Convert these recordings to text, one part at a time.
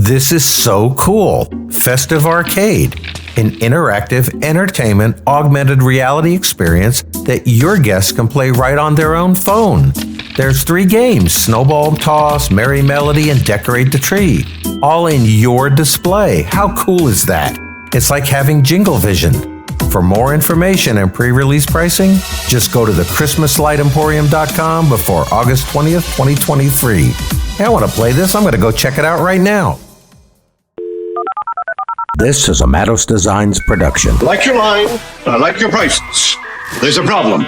This is so cool. Festive Arcade, an interactive entertainment augmented reality experience that your guests can play right on their own phone. There's 3 games, Snowball Toss, Merry Melody, and Decorate the Tree, all in your display. How cool is that? It's like having Jingle Vision. For more information and pre-release pricing, just go to thechristmaslightemporium.com before August 20th, 2023. Hey, I want to play this. I'm going to go check it out right now. This is a Matos Designs production. Like your line, I like your prices. There's a problem.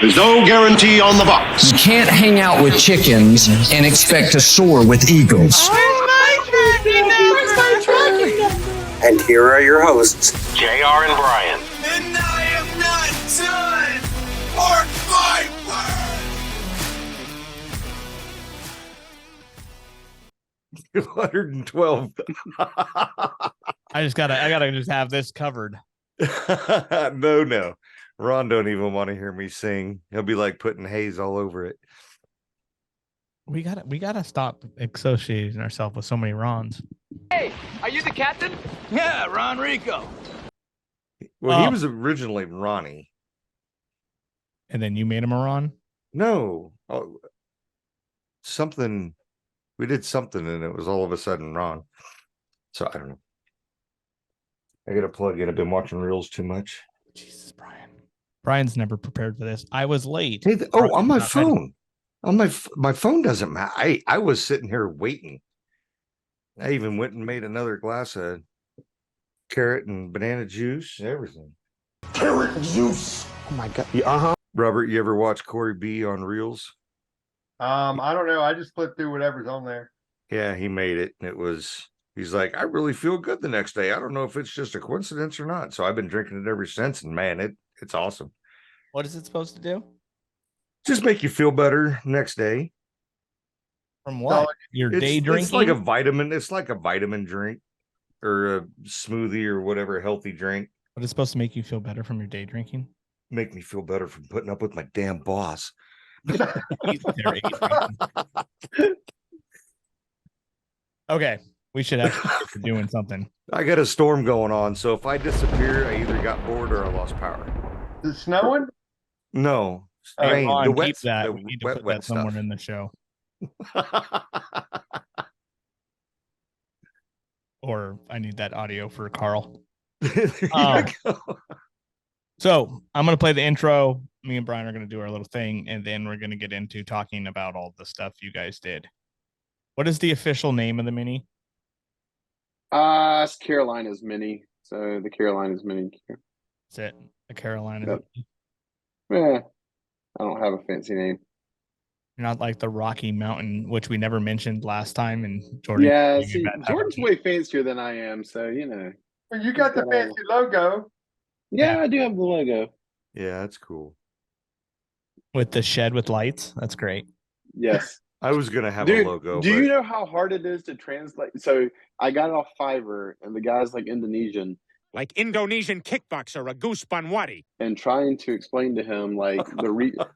There's no guarantee on the box. You can't hang out with chickens and expect to soar with eagles. And here are your hosts, JR and Brian. And I am not done! Part 5! 212. I gotta just have this covered. No. Ron don't even want to hear me sing. He'll be like putting haze all over it. We gotta stop associating ourselves with so many Rons. Hey, are you the captain? Yeah, Ron Rico. Well, he was originally Ronnie. And then you made him a Ron? No. Something. We did something and it was all of a sudden Ron. So I don't know. I gotta plug in. I've been watching reels too much. Jesus, Brian. Brian's never prepared for this. I was late. Hey, on my phone. On my phone doesn't matter. I was sitting here waiting. I even went and made another glass of carrot and banana juice, everything. Carrot juice. Oh my God. Robert, you ever watch Corey B on Reels? I don't know. I just flip through whatever's on there. Yeah, he made it. And he's like, I really feel good the next day. I don't know if it's just a coincidence or not. So I've been drinking it ever since. And man, it's awesome. What is it supposed to do? Just make you feel better next day. From what? Your day drinking? It's like a vitamin. It's like a vitamin drink or a smoothie or whatever healthy drink. But it's supposed to make you feel better from your day drinking? Make me feel better from putting up with my damn boss. Okay, we should actually be doing something. I got a storm going on, so if I disappear, I either got bored or I lost power. Is it snowing? No. Hey, Rain, Ron, the wet, keep that. the We need to wet, put wet that somewhere stuff. in the show. Or I need that audio for Carl. There you go. So I'm going to play the intro. Me and Brian are going to do our little thing, and then we're going to get into talking about all the stuff you guys did. What is the official name of the mini? It's Carolina's Mini. So the Carolina's Mini. That's it. The Carolina. Yep. Yeah, I don't have a fancy name. You're not like the Rocky Mountain, which we never mentioned last time. And Jordan. Yeah, see, Jordan's way fancier than I am. So, you know. Well, you got the fancy logo. Yeah, I do have the logo. Yeah, that's cool. With the shed with lights. That's great. Yes. I was going to have Dude, a logo. Do you know how hard it is to translate? So I got it off Fiverr, and the guy's like Indonesian. Like Indonesian kickboxer, a goose banwadi. And trying to explain to him, like,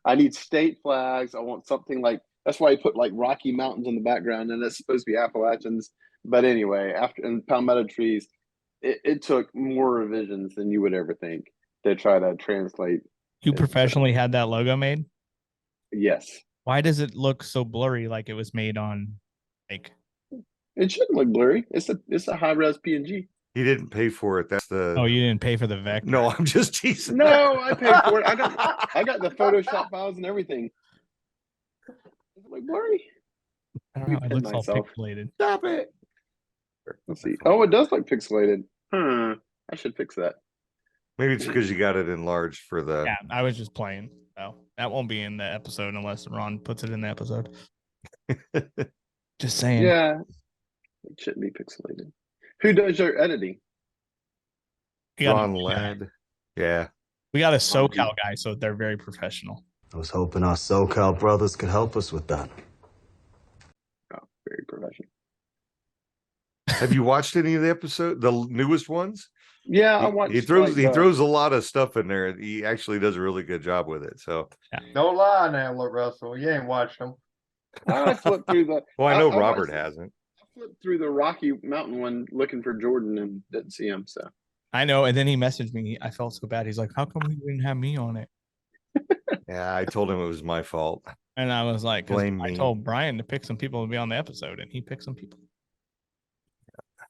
I need state flags. I want something like, that's why he put like Rocky Mountains in the background, and it's supposed to be Appalachians. But anyway, and palmetto trees, it took more revisions than you would ever think to try to translate. You professionally had that logo made? Yes. Why does it look so blurry like it was made on like it shouldn't look blurry. It's a high res PNG. He didn't pay for it. That's the Oh, you didn't pay for the vector. No, I'm just teasing. No, I paid for it. I got the Photoshop files and everything. Does it look blurry? I don't know. It looks all pixelated. Stop it. Let's see. Oh, it does look pixelated. I should fix that. Maybe it's because you got it enlarged for the Yeah, I was just playing. So that won't be in the episode unless Ron puts it in the episode. Just saying. Yeah. It shouldn't be pixelated. Who does your editing? Ron Ladd. Yeah. We got a SoCal guy, so they're very professional. I was hoping our SoCal brothers could help us with that. Oh, very professional. Have you watched any of the episode, the newest ones? Yeah, I watched. He throws a lot of stuff in there. He actually does a really good job with it. So Don't lie now, Russell. You ain't watched them. I flipped through the. Well, I know Robert hasn't. I flipped through the Rocky Mountain one looking for Jordan and didn't see him. So I know. And then he messaged me. I felt so bad. He's like, "How come you didn't have me on it?" Yeah, I told him it was my fault. And I was like, Blame I me. told Brian to pick some people to be on the episode, and he picked some people.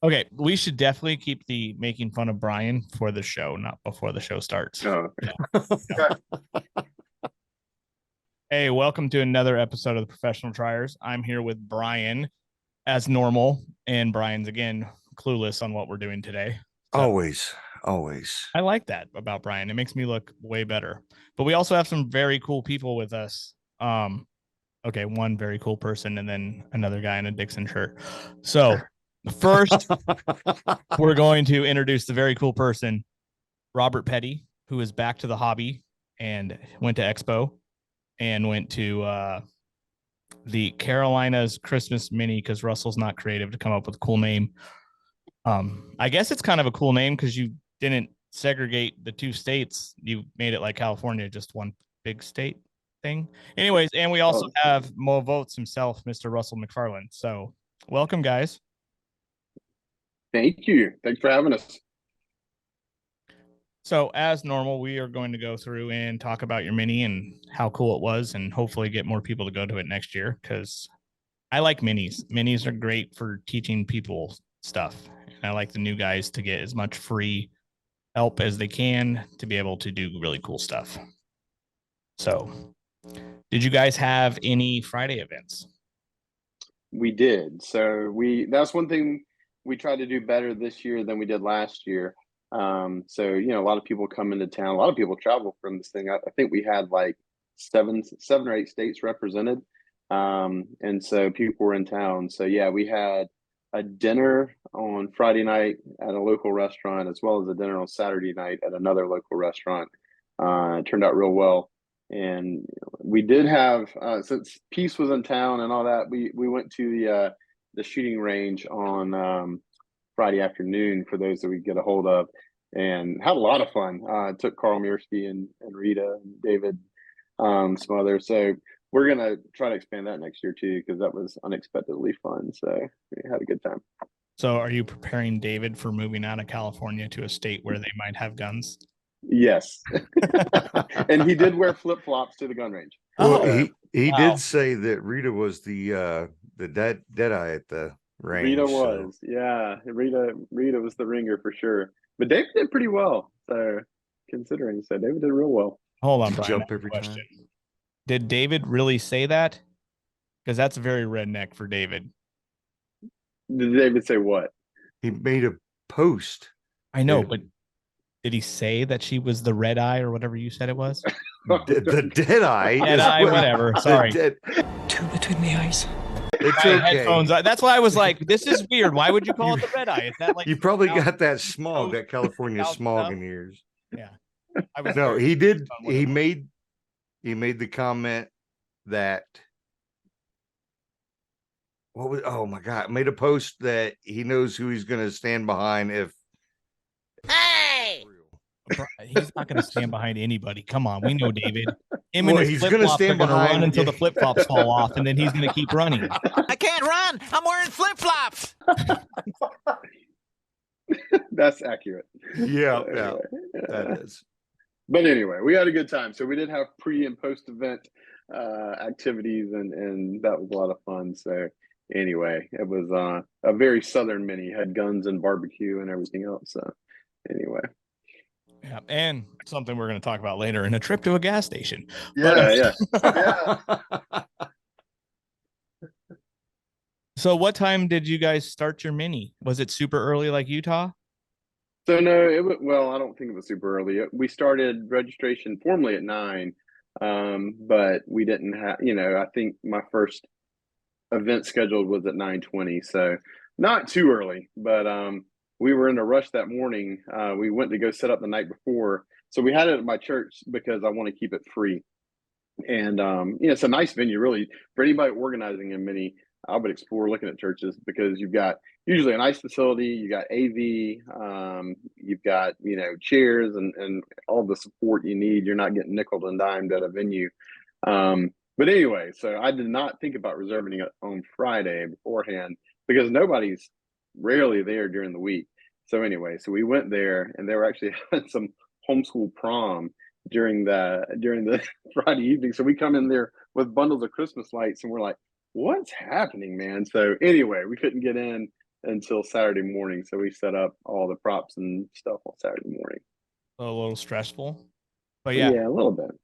Okay, we should definitely keep the making fun of Brian for the show, not before the show starts. oh, Hey, welcome to another episode of the Professional Triers. I'm here with Brian as normal, and Brian's again clueless on what we're doing today. So Always. I like that about Brian. It makes me look way better. But we also have some very cool people with us. Okay, one very cool person and then another guy in a Dixon shirt. So first, we're going to introduce the very cool person, Robert Petty, who is back to the hobby and went to Expo and went to the Carolinas Christmas Mini because Russell's not creative to come up with a cool name. I guess it's kind of a cool name because you didn't segregate the two states. You made it like California, just one big state thing. Anyways, and we also have more votes himself, Mr. Russell McFarland. So welcome, guys. thank you. Thanks for having us. So as normal, we are going to go through and talk about your mini and how cool it was and hopefully get more people to go to it next year because I like minis. Minis are great for teaching people stuff. And I like the new guys to get as much free help as they can to be able to do really cool stuff. So did you guys have any Friday events? We did. So that's one thing we tried to do better this year than we did last year. So a lot of people come into town. A lot of people travel from this thing. I think we had like seven or eight states represented, and so people were in town. So yeah, we had a dinner on Friday night at a local restaurant, as well as a dinner on Saturday night at another local restaurant. It turned out real well. And we did have, since Peace was in town and all that, we went to the shooting range on Friday afternoon for those that we get a hold of, and had a lot of fun. Took Carl Miersky and Rita and David, some others. So we're gonna try to expand that next year too, because that was unexpectedly fun. So we had a good time. So are you preparing David for moving out of California to a state where they might have guns? Yes. And he did wear flip-flops to the gun range. Well, he did say that Rita was the dead eye at the range. Rita was, yeah. Rita was the ringer for sure. But David did pretty well. So considering, so David did real well. Hold on, Brian. Jump every time. Did David really say that? Because that's very redneck for David. Did David say what? He made a post. I know, but did he say that she was the red eye or whatever you said it was? The dead eye. Dead eye, whatever. Sorry. Two between the eyes. It's My okay. headphones. That's why I was like, this is weird. Why would you call it the red eye? Is that like You probably got that smog, that California smog in yours. Yeah. I was No, very he did. confused on what He it was. made the comment that oh my God, made a post that he knows who he's going to stand behind if. Hey! He's not going to stand behind anybody. Come on, we know David. Him Well, and his he's flip-flops gonna stand are gonna behind- run until the flip flops fall off, and then he's going to keep running. I can't run. I'm wearing flip flops. That's accurate. Yeah, Anyway, that is. But anyway, we had a good time. So we did have pre and post event activities, and that was a lot of fun. So anyway, it was a very southern mini, had guns and barbecue and everything else. So anyway. Yeah, and something we're going to talk about later in a trip to a gas station. Yeah. So what time did you guys start your mini? Was it super early like Utah? So no, it was, well, I don't think it was super early. We started registration formally at 9, but we didn't have, I think my first event scheduled was at 9:20, so not too early, but we were in a rush that morning. We went to go set up the night before, so we had it at my church because I want to keep it free. And it's a nice venue, really, for anybody organizing a mini. I would explore looking at churches because you've got usually a nice facility, you got AV, you've got chairs and all the support you need. You're not getting nickel and dimed at a venue. But anyway, so I did not think about reserving it on Friday beforehand because nobody's rarely there during the week. So anyway, so we went there, and they were actually had some homeschool prom during the Friday evening. So we come in there with bundles of Christmas lights, and we're like, "What's happening, man?" So anyway, we couldn't get in until Saturday morning. So we set up all the props and stuff on Saturday morning. A little stressful, but Yeah, a little bit. you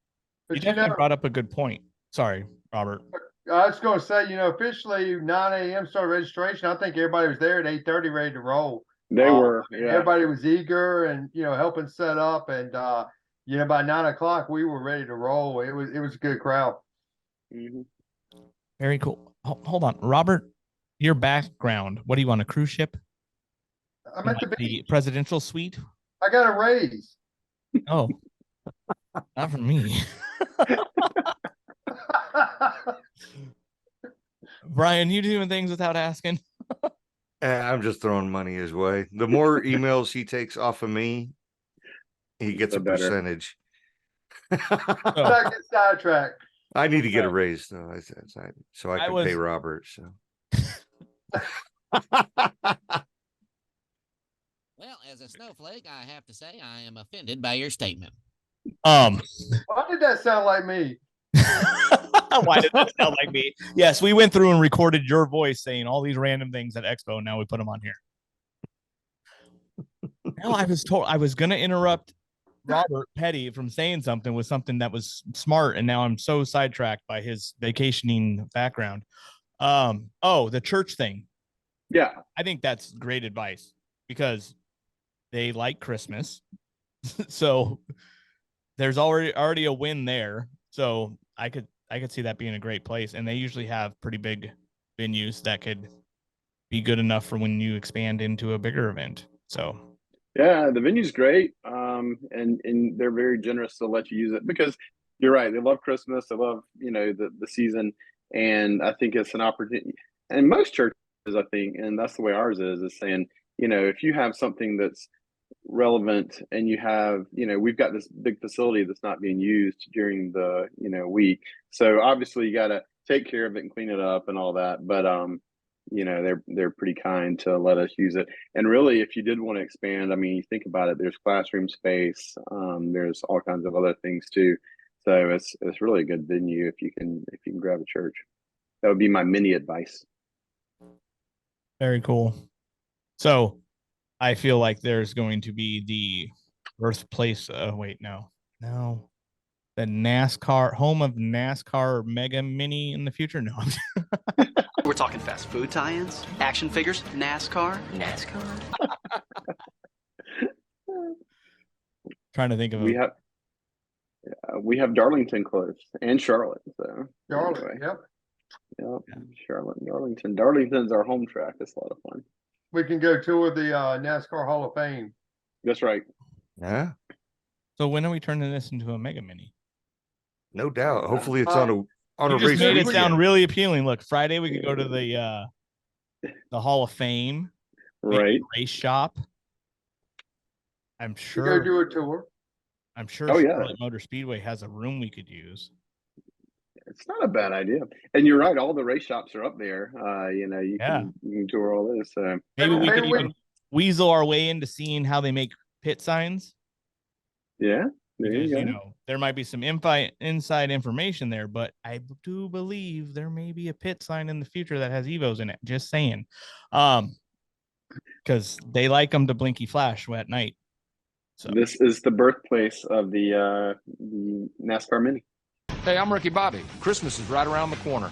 But definitely brought up a good point. Sorry, Robert. I was going to say, officially 9 a.m. start registration. I think everybody was there at 8:30 ready to roll. They were, yeah. Everybody was eager and, helping set up. And, by 9 o'clock, we were ready to roll. It was a good crowd. Mm-hmm. Very cool. Hold on, Robert, your background. What do you want, a cruise ship? I'm at the presidential suite. I got a raise. Oh, not from me. Brian, you doing things without asking? I'm just throwing money his way. The more emails he takes off of me, he gets a percentage. Not get sidetracked. I need to get a raise though, so I can pay Robert. So. Well, as a snowflake, I have to say I am offended by your statement. Why did that sound like me? Why did that sound like me? Yes, we went through and recorded your voice saying all these random things at Expo, and now we put them on here. Now I was told I was going to interrupt Robert Petty from saying something with something that was smart, and now I'm so sidetracked by his vacationing background. The church thing. Yeah. I think that's great advice because they like Christmas. So there's already a win there. So I could see that being a great place. And they usually have pretty big venues that could be good enough for when you expand into a bigger event. So yeah, the venue's great. And they're very generous to let you use it because you're right. They love Christmas. They love, the season. And I think it's an opportunity. And most churches, I think, and that's the way ours is saying, if you have something that's relevant and you have, we've got this big facility that's not being used during the, week. So obviously you got to take care of it and clean it up and all that. But, they're pretty kind to let us use it. And really, if you did want to expand, I mean, you think about it, there's classroom space. There's all kinds of other things too. So it's really a good venue if you can grab a church. That would be my mini advice. very cool. So I feel like there's going to be the birthplace. No. The NASCAR, home of NASCAR Mega Mini in the future. No. We're talking fast food tie-ins, action figures, NASCAR. Trying to think of we have Darlington close and Charlotte. So Charlotte, anyway. Yep. Charlotte and Darlington. Darlington's our home track. It's a lot of fun. We can go tour the NASCAR Hall of Fame. That's right. Yeah. So when are we turning this into a Mega Mini? No doubt. Hopefully it's on a You race. just made it weekend. sound really appealing. Look, Friday we could go to the Hall of Fame, right? Race shop. I'm Go sure. do a tour. I'm sure. Oh, yeah. Charlotte Motor Speedway has a room we could use. It's not a bad idea. And you're right. All the race shops are up there. You can tour all this. Maybe we could even weasel our way into seeing how they make pit signs. Yeah. Because, there might be some inside information there, but I do believe there may be a pit sign in the future that has Evos in it. Just saying. Because they like them to blinky flash at night. So this is the birthplace of the NASCAR Mini. Hey, I'm Ricky Bobby. Christmas is right around the corner.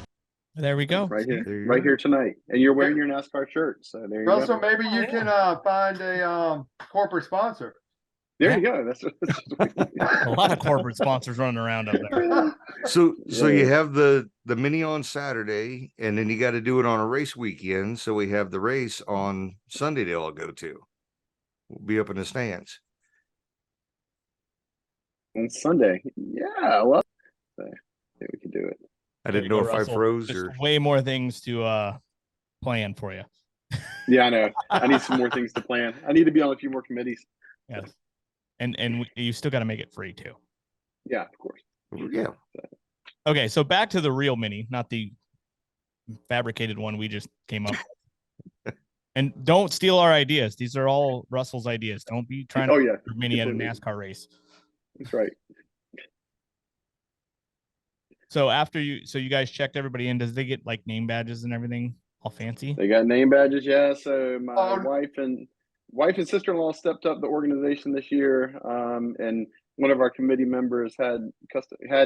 There we go. Right here. Right here tonight. And you're wearing your NASCAR shirt. So there you Russell, go. maybe you can find a corporate sponsor. There you go. That's a lot of corporate sponsors running around up there. So you have the Mini on Saturday, and then you got to do it on a race weekend. So we have the race on Sunday they'll all go to. We'll be up in the stands. On Sunday. Yeah, well, I think we could do it. I didn't know if I froze There's or way more things to plan for you. Yeah, I know. I need some more things to plan. I need to be on a few more committees. Yes. And you still got to make it free too. Yeah, of course. Yeah. Okay, so back to the real Mini, not the fabricated one we just came up with. And don't steal our ideas. These are all Russell's ideas. Don't be trying to yeah, mini at a completely. NASCAR race. That's right. So after you guys checked everybody in, does they get like name badges and everything all fancy? They got name badges, yeah. So my Oh, wife and sister-in-law stepped up the organization this year, and one of our committee members had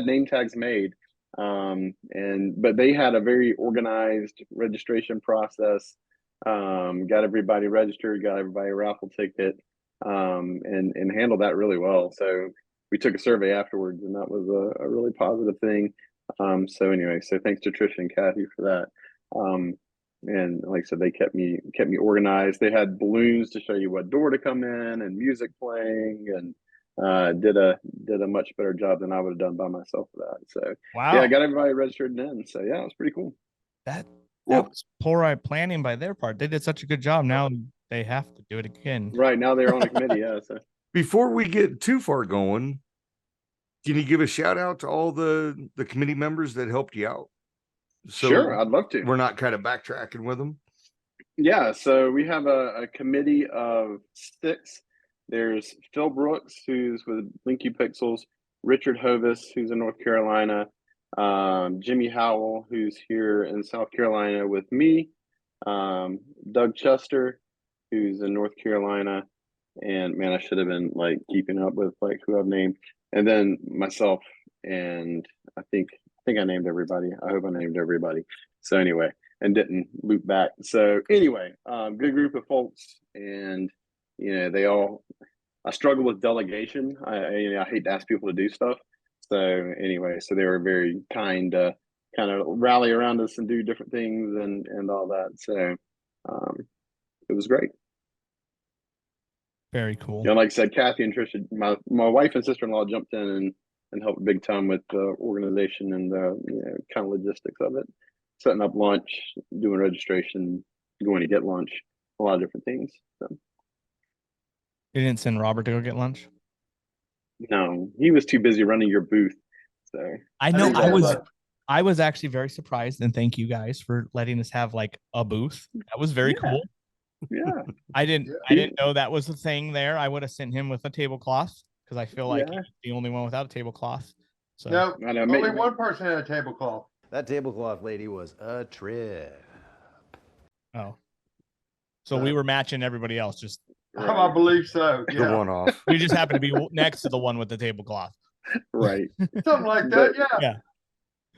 name tags made, but they had a very organized registration process. Got everybody registered, got everybody a raffle ticket, and handled that really well. So we took a survey afterwards, and that was a really positive thing. So anyway, so thanks to Trisha and Kathy for that. And like I said, they kept me organized. They had balloons to show you what door to come in, and music playing, and did a much better job than I would have done by myself for that. So wow, yeah, I got everybody registered and in. So yeah, it was pretty cool. That was poor planning by their part. They did such a good job. Now they have to do it again. Right now they're on the committee. Yeah. So Before we get too far going, can you give a shout out to all the committee members that helped you out? So sure, I'd love to. We're not kind of backtracking with them. Yeah, so we have a committee of 6. There's Phil Brooks, who's with Blinky Pixels, Richard Hovis, who's in North Carolina, Jimmy Howell, who's here in South Carolina with me, Doug Chester, who's in North Carolina, and man, I should have been like keeping up with like who I've named, and then myself, and I think I named everybody. I hope I named everybody. So anyway, and didn't loop back. So anyway, good group of folks, and they all. I struggle with delegation. I hate to ask people to do stuff. So anyway, so they were very kind to kind of rally around us and do different things and all that. So it was great. Very cool. Like I said, Kathy and Trisha, my wife and sister-in-law jumped in and helped big time with the organization and the kind of logistics of it, setting up lunch, doing registration, going to get lunch, a lot of different things. So. You didn't send Robert to go get lunch? No, he was too busy running your booth. So I know I was actually very surprised, and thank you guys for letting us have like a booth. That was very cool. Yeah. I didn't know that was the thing there. I would have sent him with a tablecloth because I feel like he's the only one without a tablecloth. So no, only one person had a tablecloth. That tablecloth lady was a trip. Oh. So we were matching everybody else, just I believe so. Yeah. The one off. We just happened to be next to the one with the tablecloth. Right. Something like that, yeah.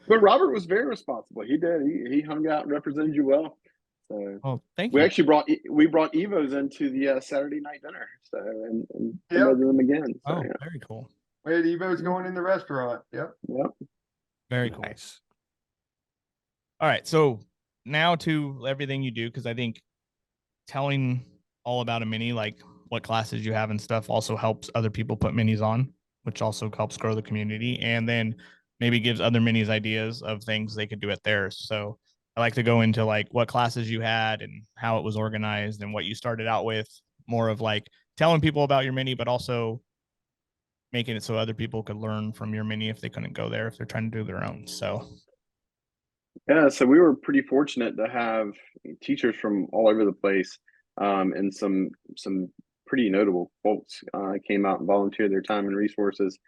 But Robert was very responsible. He did. He hung out and represented you well. So thank you. We actually brought Evos into the Saturday night dinner. So and promoted them again. So, very cool. We had Evos going in the restaurant. Yep. Very cool. Nice. All right. So now to everything you do, because I think telling all about a mini, like what classes you have and stuff, also helps other people put minis on, which also helps grow the community, and then maybe gives other minis ideas of things they could do at theirs. So I like to go into like what classes you had and how it was organized and what you started out with, more of like telling people about your mini, but also making it so other people could learn from your mini if they couldn't go there, if they're trying to do their own. So yeah, so we were pretty fortunate to have teachers from all over the place, and some pretty notable folks came out and volunteered their time and resources.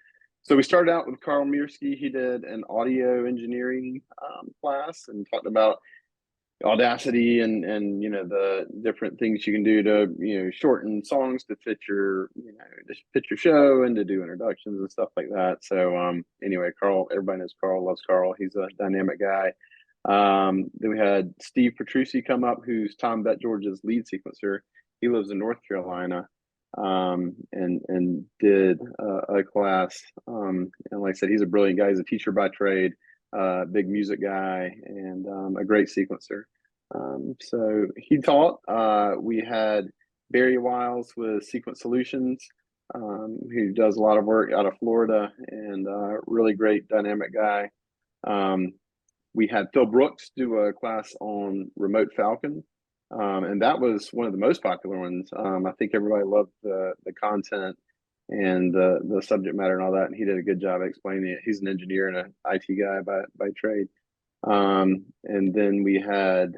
So we started out with Carl Miersky. He did an audio engineering class and talked about Audacity and the different things you can do to shorten songs to fit your show and to do introductions and stuff like that. So anyway, Carl, everybody knows Carl, loves Carl. He's a dynamic guy. Then we had Steve Petrucci come up, who's Tom Bet George's lead sequencer. He lives in North Carolina, and did a class. And like I said, he's a brilliant guy. He's a teacher by trade, big music guy, and a great sequencer. So he taught. We had Barry Wiles with Sequence Solutions, who does a lot of work out of Florida, and really great dynamic guy. We had Phil Brooks do a class on Remote Falcon, and that was one of the most popular ones. I think everybody loved the content and the subject matter and all that, and he did a good job explaining it. He's an engineer and an IT guy by trade. And then we had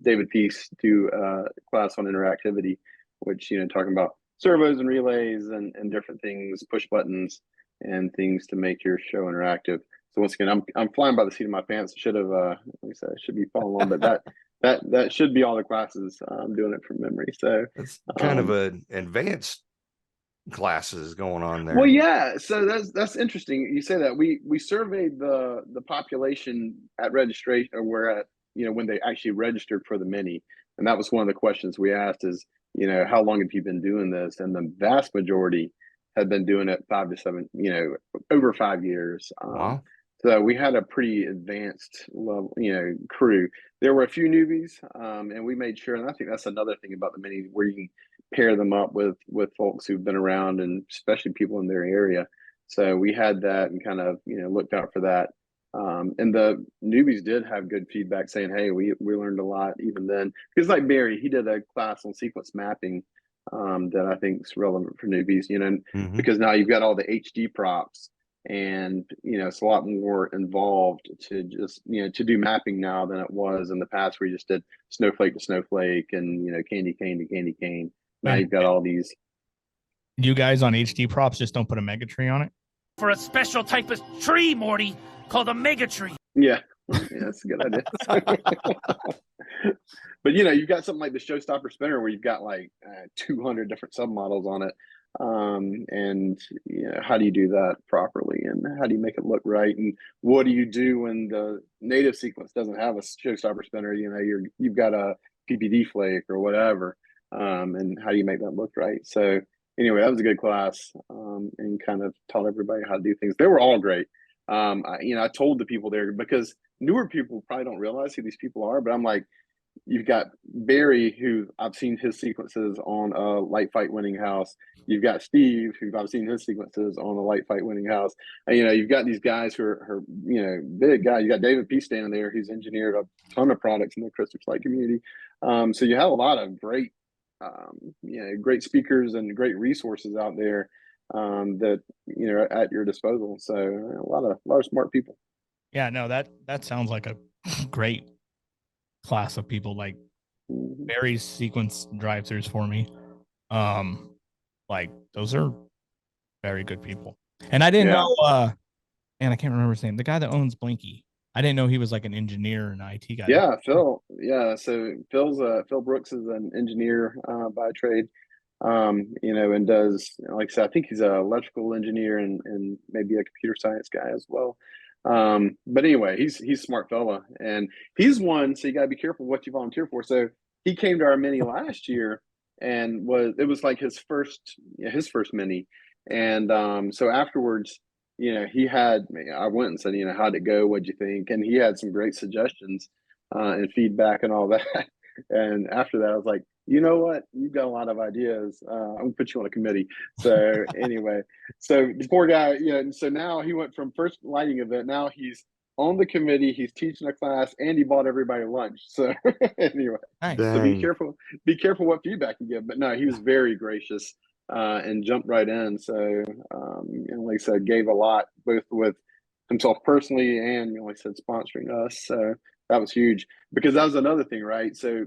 David Peace do a class on interactivity, which, talking about servos and relays and different things, push buttons and things to make your show interactive. So once again, I'm flying by the seat of my pants. Should have, like I said, should be following along, but that should be all the classes. I'm doing it from memory. So it's kind of an advanced classes going on there. Well, yeah. So that's interesting. You say that we surveyed the population at registration, or where at when they actually registered for the mini, and that was one of the questions we asked is how long have you been doing this? And the vast majority had been doing it 5 to 7, over 5 years. Wow. So we had a pretty advanced level, crew. There were a few newbies, and we made sure. And I think that's another thing about the mini, where you can pair them up with folks who've been around, and especially people in their area. So we had that and kind of looked out for that. And the newbies did have good feedback, saying, "Hey, we learned a lot even then." Because like Barry, he did a class on sequence mapping that I think is relevant for newbies. Because now you've got all the HD props. And it's a lot more involved to just to do mapping now than it was in the past, where you just did snowflake to snowflake and candy cane to candy cane. Now you've got all these. You guys on HD props just don't put a mega tree on it? For a special type of tree, Morty, called a mega tree. Yeah, that's a good idea. But you've got something like the Showstopper spinner, where you've got like 200 different submodels on it. And how do you do that properly, and how do you make it look right, and what do you do when the native sequence doesn't have a showstopper spinner? You've got a PPD flake or whatever, and how do you make that look right? So anyway, that was a good class, and kind of taught everybody how to do things. They were all great. I told the people there, because newer people probably don't realize who these people are, but I'm like, you've got Barry, who I've seen his sequences on a light fight winning house. You've got Steve, who I've seen his sequences on a light fight winning house. And, you've got these guys who are big guys. You got David P. standing there, who's engineered a ton of products in the Christopher Light community. So you have a lot of great, great speakers and great resources out there that are at your disposal. So a lot of smart people. Yeah, no, that sounds like a great class of people. Like Barry's sequence drive-throughs for me, like those are very good people. And I didn't know and I can't remember his name, the guy that owns Blinky. I didn't know he was like an engineer and IT guy. Yeah, Phil. Yeah, so Phil Brooks is an engineer by trade, and does, like I said, I think he's an electrical engineer and maybe a computer science guy as well. But anyway, he's a smart fella, and he's one, so you got to be careful what you volunteer for. So he came to our mini last year, and it was like his first mini. And so afterwards, I went and said, how'd it go? What'd you think? And he had some great suggestions and feedback and all that. And after that, I was like, you know what? You've got a lot of ideas. I'm gonna put you on a committee. So anyway, so the poor guy, so now he went from first lighting event. Now he's on the committee. He's teaching a class, and he bought everybody lunch. So anyway, so be careful what feedback you give. But no, he was very gracious and jumped right in. So and like I said, gave a lot, both with himself personally and like I said, sponsoring us. So that was huge, because that was another thing, right? So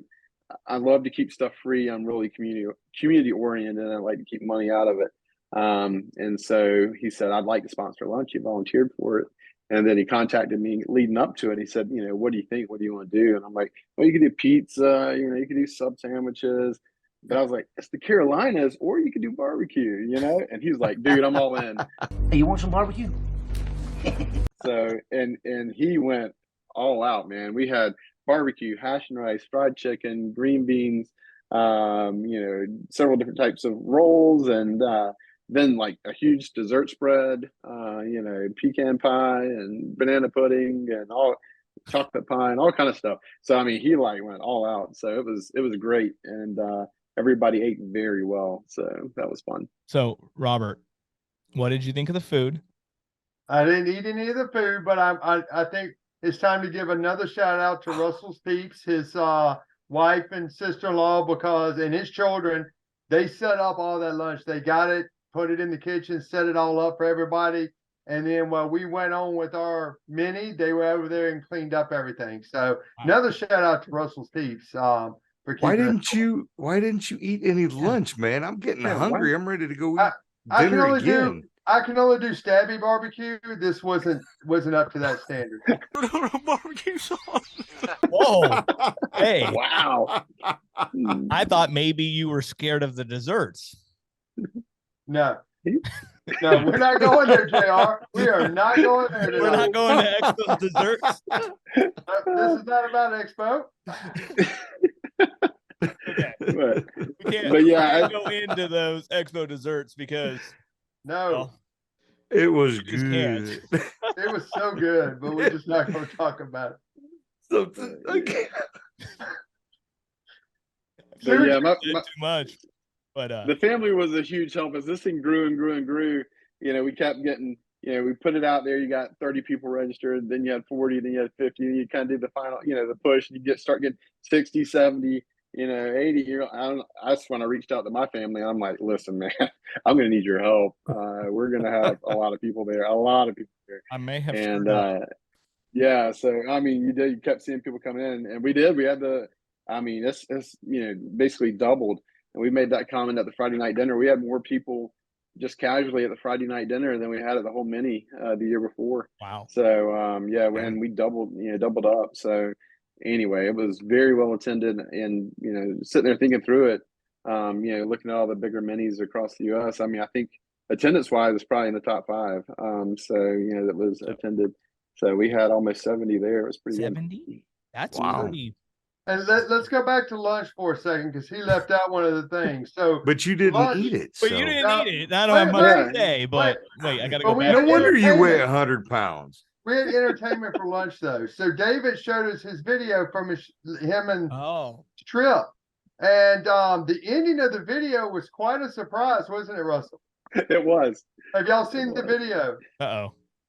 I love to keep stuff free. I'm really community oriented, and I like to keep money out of it. And so he said, I'd like to sponsor lunch. He volunteered for it. And then he contacted me leading up to it. He said, what do you think? What do you want to do? And I'm like, well, you could do pizza, you could do sub sandwiches. But I was like, it's the Carolinas, or you could do barbecue, And he's like, dude, I'm all in. Hey, you want some barbecue? So, and he went all out, man. We had barbecue, hash and rice, fried chicken, green beans, several different types of rolls, and then like a huge dessert spread, pecan pie and banana pudding and all chocolate pie and all kind of stuff. So I mean, he like went all out. So it was great, and everybody ate very well. So that was fun. So Robert, what did you think of the food? I didn't eat any of the food, but I think it's time to give another shout out to Russell Steeps, his wife and sister-in-law, and his children. They set up all that lunch. They got it, put it in the kitchen, set it all up for everybody. And then while we went on with our mini, they were over there and cleaned up everything. So another shout out to Russell's Peeps. For Why keeping didn't you eat any lunch, man? I'm getting hungry. I'm ready to go eat I can dinner only again. I can only do stabby barbecue. This wasn't up to that standard. Barbecue sauce. Whoa. Hey. Wow. I thought maybe you were scared of the desserts. No. No, we're not going there, JR. We are not going there tonight. We're not going to Expo's desserts. This is not about Expo. Okay. We can't go into those Expo desserts because it was we just good. It was so good, but we're just not going to talk about it. So But yeah, too much. But the family was a huge help as this thing grew and grew and grew. You know, we kept getting, you know, we put it out there, you got 30 people registered, then you had 40, then you had 50, and you kind of did the final, you know, the push, and you start getting 60, 70, you know, 80. That's when I reached out to my family. I'm like, listen, man, I'm going to need your help. We're going to have a lot of people there, I may have yeah, so I mean, you kept seeing people come in, and we did. We had it's you know, basically doubled. And we made that comment at the Friday night dinner. We had more people just casually at the Friday night dinner than we had at the whole mini the year before. Wow. So and we doubled up. So anyway, it was very well attended, and you know, sitting there thinking through it, you know, looking at all the bigger minis across the US. I mean, I think attendance wise it's probably in the top 5. So you know, that was attended. So we had almost 70 there. It was pretty 70? good. That's pretty. And let's go back to lunch for a second because he left out one of the things. So, but you didn't eat it. But you didn't eat it. I don't have much to say. But wait, I got to go back. No wonder you weigh 100 pounds. We had entertainment for lunch though. So David showed us his video from him and trip, and the ending of the video was quite a surprise, wasn't it, Russell? It was. Have y'all seen the video?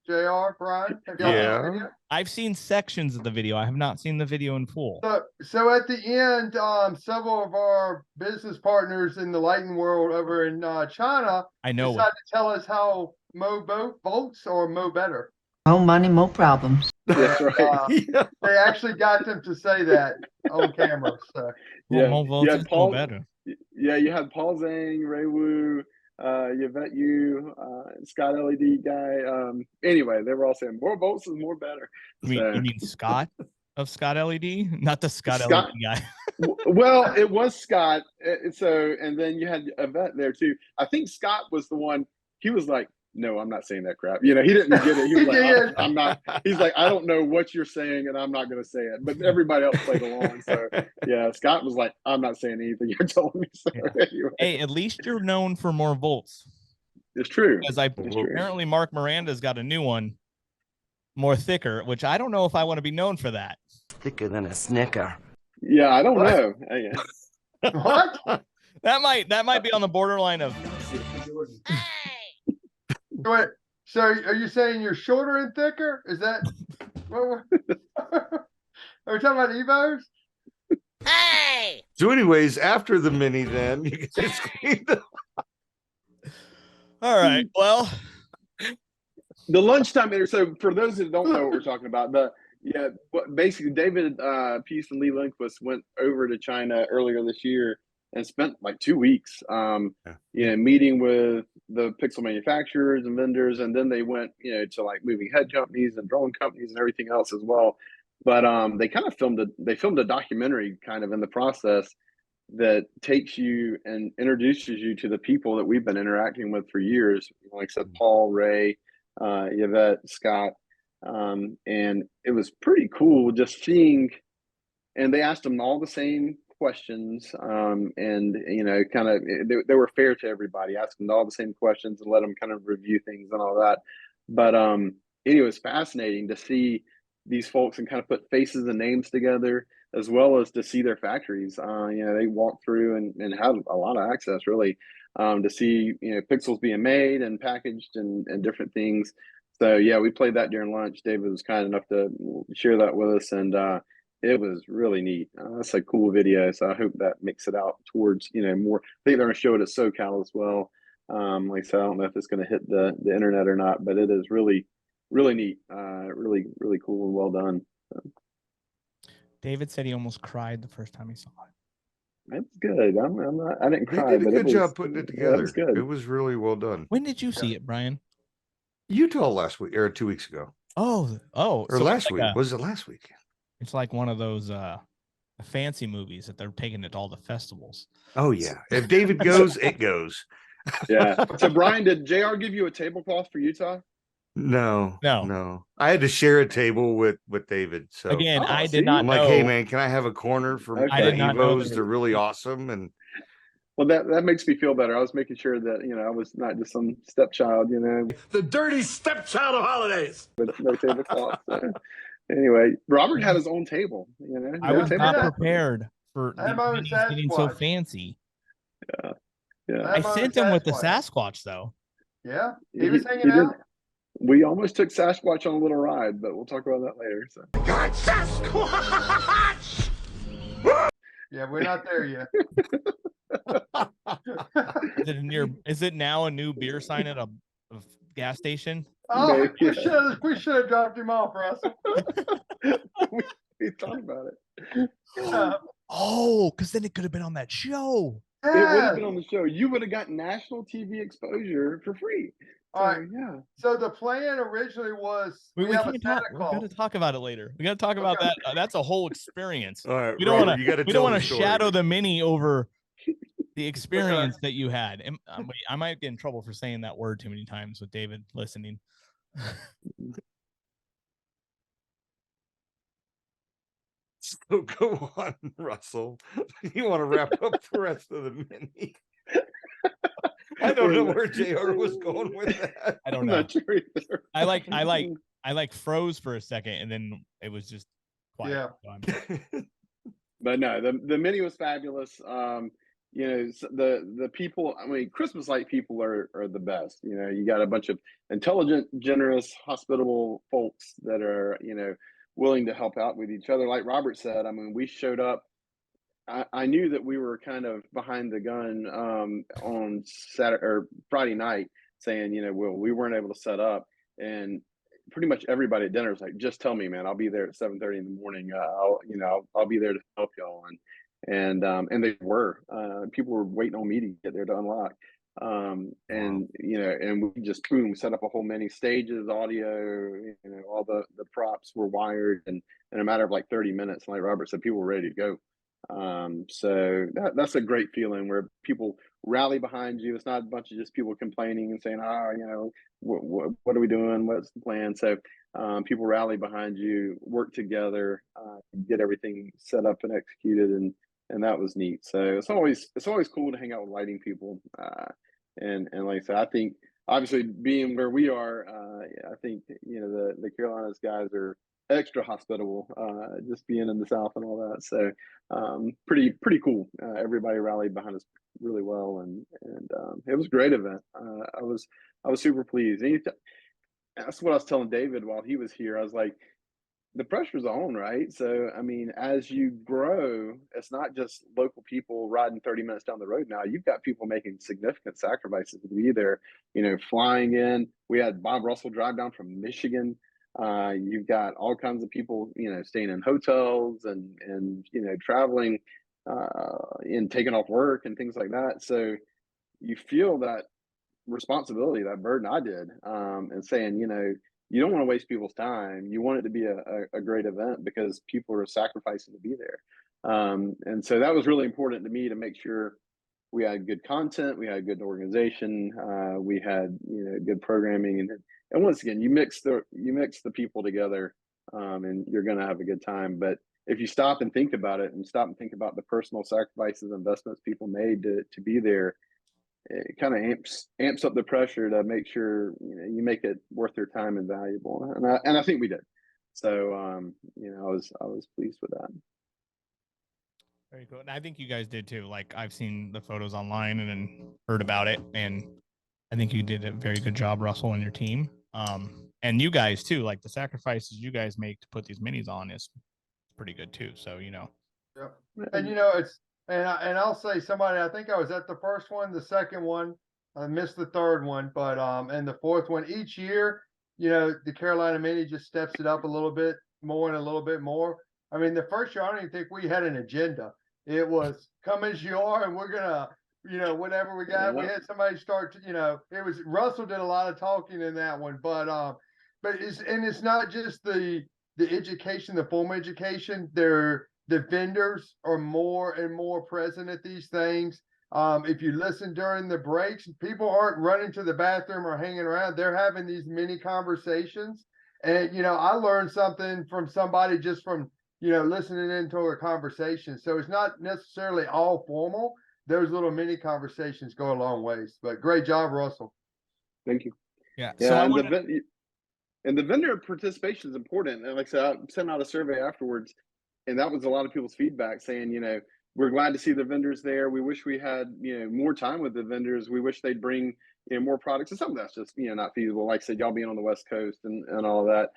JR, Brian? Have y'all seen the video? I've seen sections of the video. I have not seen the video in full. So at the end, several of our business partners in the lighting world over in China decided to tell us how votes or mo better. More money, more problems. That's right. They actually got them to say that on camera. So more votes is more better. Yeah, you had Paul Zhang, Ray Wu, Yvette Yu, Scott LED guy. Anyway, they were all saying more votes is more better. You mean Scott of Scott LED, not the Scott LED guy? Well, it was Scott. So, and then you had Yvette there too. I think Scott was the one. He was like, "No, I'm not saying that crap." You know, he didn't get it. He was like, "I'm not." He's like, "I don't know what you're saying, and I'm not going to say it." But everybody else played along. So yeah, Scott was like, "I'm not saying anything you're telling me." So anyway. Hey, at least you're known for more volts. It's true. Because apparently Mark Miranda's got a new one, more thicker, which I don't know if I want to be known for that. Thicker than a Snicker. Yeah, I don't know. What? That might be on the borderline of. Wait, so are you saying you're shorter and thicker? Is that what are we talking about Evos? Hey! So anyways, after the mini then you guys cleaned up. All right. Well, the lunchtime dinner. So for those that don't know what we're talking about, basically David Peace and Lee Lindquist went over to China earlier this year and spent like 2 weeks, meeting with the pixel manufacturers and vendors, and then they went, to like moving head companies and drone companies and everything else as well. But they kind of filmed a documentary kind of in the process that takes you and introduces you to the people that we've been interacting with for years. Like I said, Paul, Ray, Yvette, Scott, and it was pretty cool just seeing. And they asked them all the same questions, and kind of they were fair to everybody, asking all the same questions and let them kind of review things and all that. But it was fascinating to see these folks and kind of put faces and names together, as well as to see their factories. They walked through and had a lot of access really to see pixels being made and packaged and different things. So yeah, we played that during lunch. David was kind enough to share that with us, and it was really neat. That's a cool video. So I hope that makes it out towards more. I think they're going to show it at SoCal as well. Like I said, I don't know if it's going to hit the internet or not, but it is really, really neat. Really, really cool and well done. So, David said he almost cried the first time he saw it. that's good. I'm not. I didn't They cry, did a but good it was. job putting it Yeah, it was together. good. It was really well done. When did you see it, Brian? Utah last week or 2 weeks ago. Oh, or so last week. Was it last week? It's like one of those fancy movies that they're taking it to all the festivals. Oh yeah. If David goes, it goes. Yeah. So Brian, did JR give you a tablecloth for Utah? No. I had to share a table with David. So again, I did not I'm know. like, hey man, can I have a corner for Okay. I did not know Evos? They're really awesome. And well, that makes me feel better. I was making sure that I was not just some stepchild, The dirty stepchild of holidays. with no tablecloth. So, anyway, Robert had his own table. I was not prepared for these I'm on minis getting so Sasquatch. fancy. Yeah. I sent him with the Sasquatch though. Yeah, he was hanging out. We almost took Sasquatch on a little ride, but we'll talk about that later. So. God, Sasquatch! Yeah, we're not there yet. Is it now a new beer sign at a gas station? Oh, we should have dropped him off, Russell. we thought about it. Oh, because then it could have been on that show. It would have been on the show. You would have gotten national TV exposure for free. So, All right. Yeah. So the plan originally was we have can't a talk. Santa We're going Claus. to talk about it later. We got to talk about that. That's a whole experience. all right, We don't want to story. shadow the mini over the experience that you had. Wait, I might get in trouble for saying that word too many times with David listening. So go on, Russell. You want to wrap up the rest of the mini? I don't know where JR was going with that. I don't I'm know. not sure either. I like froze for a second and then it was just quiet. Yeah. So But no, the mini was fabulous. The people. I mean, Christmas light people are the best. You got a bunch of intelligent, generous, hospitable folks that are willing to help out with each other. Like Robert said, I mean, we showed up. I knew that we were kind of behind the gun on Saturday or Friday night, saying we weren't able to set up, and pretty much everybody at dinner was like, "Just tell me, man. I'll be there at 7:30 in the morning. I'll be there to help y'all." And they were. People were waiting on me to get there to unlock. And we just boom set up a whole many stages, audio, all the props were wired, and in a matter of like 30 minutes, like Robert said, people were ready to go. So that's a great feeling where people rally behind you. It's not a bunch of just people complaining and saying, what are we doing? What's the plan? So people rally behind you, work together, get everything set up and executed, and that was neat. So it's always cool to hang out with lighting people. And like I said, I think obviously being where we are, I think the Carolinas guys are extra hospitable, just being in the South and all that. So pretty cool. Everybody rallied behind us really well, and it was a great event. I was super pleased. And that's what I was telling David while he was here. I was like, the pressure's on, right? So, I mean, as you grow, it's not just local people riding 30 minutes down the road now. You've got people making significant sacrifices to be there, flying in. We had Bob Russell drive down from Michigan. You've got all kinds of people, staying in hotels and traveling and taking off work and things like that. So you feel that responsibility, that burden. I did, and saying, you don't want to waste people's time. You want it to be a great event because people are sacrificing to be there. And so that was really important to me to make sure we had good content, we had good organization, we had good programming, and once again, you mix the people together, and you're going to have a good time. But if you stop and think about it, and stop and think about the personal sacrifices, investments people made to be there, it kind of amps up the pressure to make sure you make it worth their time and valuable, and I think we did. So I was pleased with that. very cool. And I think you guys did too. Like I've seen the photos online and then heard about it, and I think you did a very good job, Russell, and your team. And you guys too. Like the sacrifices you guys make to put these minis on is pretty good too. So Yeah. And it's and I'll say somebody. I think I was at the first one, the second one. I missed the third one, but and the fourth one each year, the Carolina Mini just steps it up a little bit more and a little bit more. I mean, the first year, I don't even think we had an agenda. It was come as you are, and we're gonna, whatever we got. We had somebody start to, it was Russell did a lot of talking in that one, but it's not just the education, the formal education. The vendors are more and more present at these things. If you listen during the breaks, people aren't running to the bathroom or hanging around. They're having these mini conversations. And, I learned something from somebody just from, listening into a conversation. So it's not necessarily all formal. Those little mini conversations go a long ways. But great job, Russell. Thank you. Yeah. Yeah, So and the vendor participation is important. And like I said, I sent out a survey afterwards, and that was a lot of people's feedback saying, we're glad to see the vendors there. We wish we had, more time with the vendors. We wish they'd bring, more products. And some of that's just, not feasible. Like I said, y'all being on the West Coast and all that,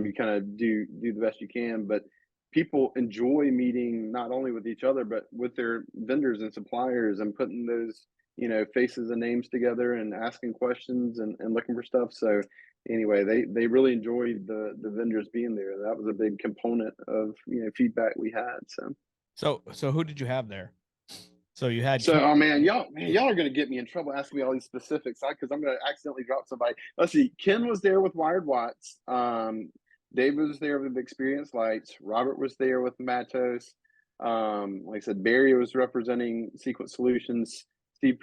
you kind of do the best you can. But people enjoy meeting not only with each other, but with their vendors and suppliers and putting those, faces and names together and asking questions and looking for stuff. So anyway, they really enjoyed the vendors being there. That was a big component of, feedback we had. So who did you have there? So you had. So, oh man, y'all are gonna get me in trouble asking me all these specifics, because I'm gonna accidentally drop somebody. Let's see. Ken was there with Wired Watts. David was there with Experience Lights. Robert was there with Matos. Like I said, Barry was representing Sequence Solutions. Steve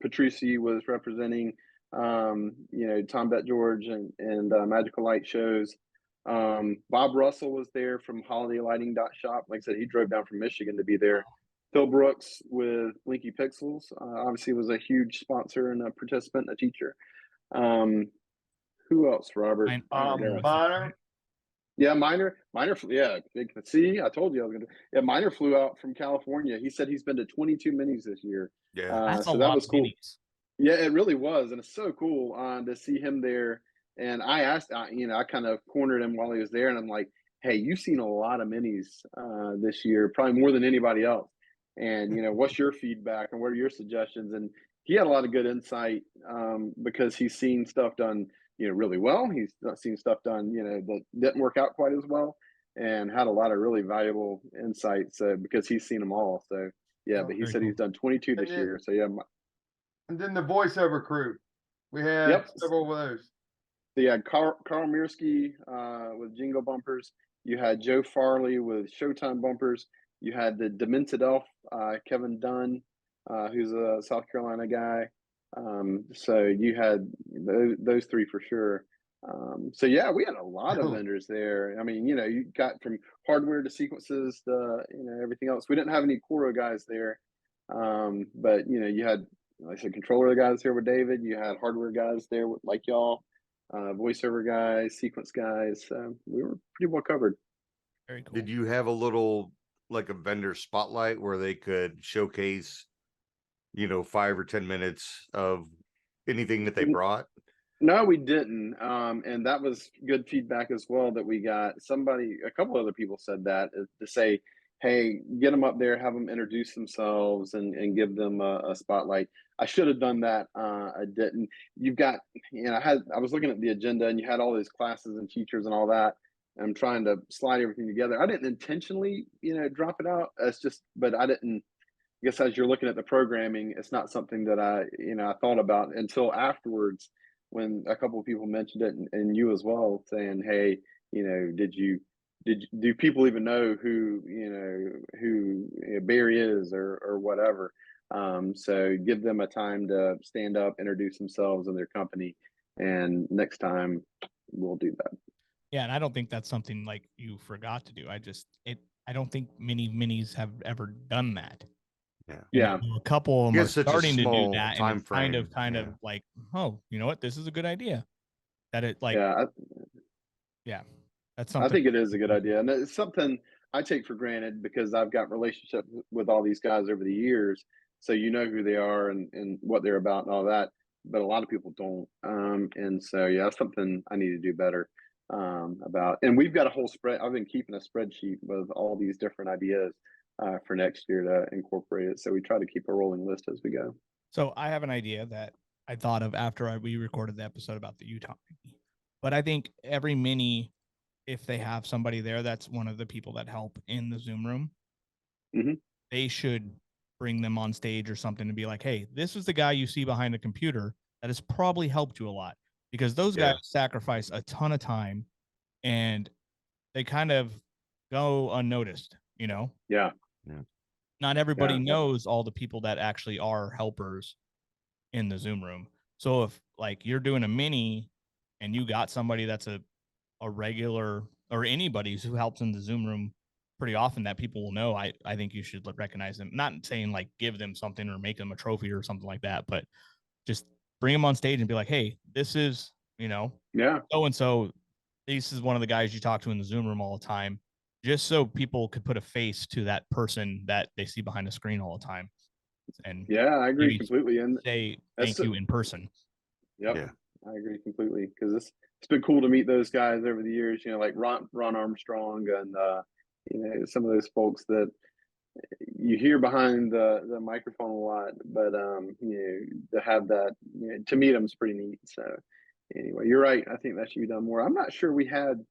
Patrici was representing, Tom Bet George and Magical Light Shows. Bob Russell was there from Holiday Lighting Shop. Like I said, he drove down from Michigan to be there. Phil Brooks with Blinky Pixels, obviously was a huge sponsor and a participant and a teacher. Who else, Robert? Minor. Yeah, Minor. Yeah, see, I told you I was gonna. Yeah, Minor flew out from California. He said he's been to 22 minis this year. Yeah, that's so a that lot was of cool. minis. Yeah, it really was, and it's so cool to see him there. And I asked, I kind of cornered him while he was there, and I'm like, "Hey, you've seen a lot of minis this year, probably more than anybody else. And what's your feedback and what are your suggestions?" And he had a lot of good insight because he's seen stuff done, really well. He's not seen stuff done, that didn't work out quite as well, and had a lot of really valuable insights because he's seen them all. So yeah, but he said he's done 22 this year. So yeah. And then the voiceover crew, we had several of those. So you had Carl Mirsky with Jingle Bumpers. You had Joe Farley with Showtime Bumpers. You had the Demented Elf, Kevin Dunn, who's a South Carolina guy. So you had those three for sure. So yeah, we had a lot of vendors there. I mean, you got from hardware to sequences to everything else. We didn't have any Coro guys there, but you had, like I said, controller guys here with David. You had hardware guys there with like y'all, voiceover guys, sequence guys. We were pretty well covered. Very cool. Did you have a little like a vendor spotlight where they could showcase, 5 or 10 minutes of anything that they brought? No, we didn't. And that was good feedback as well that we got. A couple other people said that to say, hey, get them up there, have them introduce themselves and give them a spotlight. I should have done that. I didn't. You've got, I was looking at the agenda and you had all these classes and teachers and all that. And I'm trying to slide everything together. I didn't intentionally, drop it out. But I didn't. I guess as you're looking at the programming, it's not something that I thought about until afterwards when a couple of people mentioned it and you as well, saying, hey, do people even know who Barry is or whatever? So give them a time to stand up, introduce themselves and their company, and next time we'll do that. Yeah, and I don't think that's something like you forgot to do. I don't think many minis have ever done that. Yeah. A couple of them are starting to do that, and it's kind of like, oh, you know what? This is a good idea. That it like, that's something. I think it is a good idea, and it's something I take for granted because I've got relationships with all these guys over the years, so who they are and what they're about and all that. But a lot of people don't, and so that's something I need to do better about. And we've got a whole spread. I've been keeping a spreadsheet with all these different ideas for next year to incorporate it. So we try to keep a rolling list as we go. So I have an idea that I thought of after we recorded the episode about the Utah mini. But I think every mini, if they have somebody there that's one of the people that help in the Zoom room, they should bring them on stage or something to be like, hey, this is the guy you see behind the computer that has probably helped you a lot, because those guys sacrifice a ton of time and they kind of go unnoticed, you know? Yeah. Not everybody knows all the people that actually are helpers in the Zoom room. So if like you're doing a mini and you got somebody that's a regular, or anybody who helps in the Zoom room pretty often that people will know, I think you should recognize them. Not saying like give them something or make them a trophy or something like that, but just bring them on stage and be like, hey, this is, so and so. This is one of the guys you talk to in the Zoom room all the time, just so people could put a face to that person that they see behind the screen all the time. And I agree completely. And say thank you in person. Yep. I agree completely, because it's been cool to meet those guys over the years, like Ron Armstrong and some of those folks that you hear behind the microphone a lot, but to have that, to meet them is pretty neat. So anyway, you're right. I think that should be done more. I'm not sure we had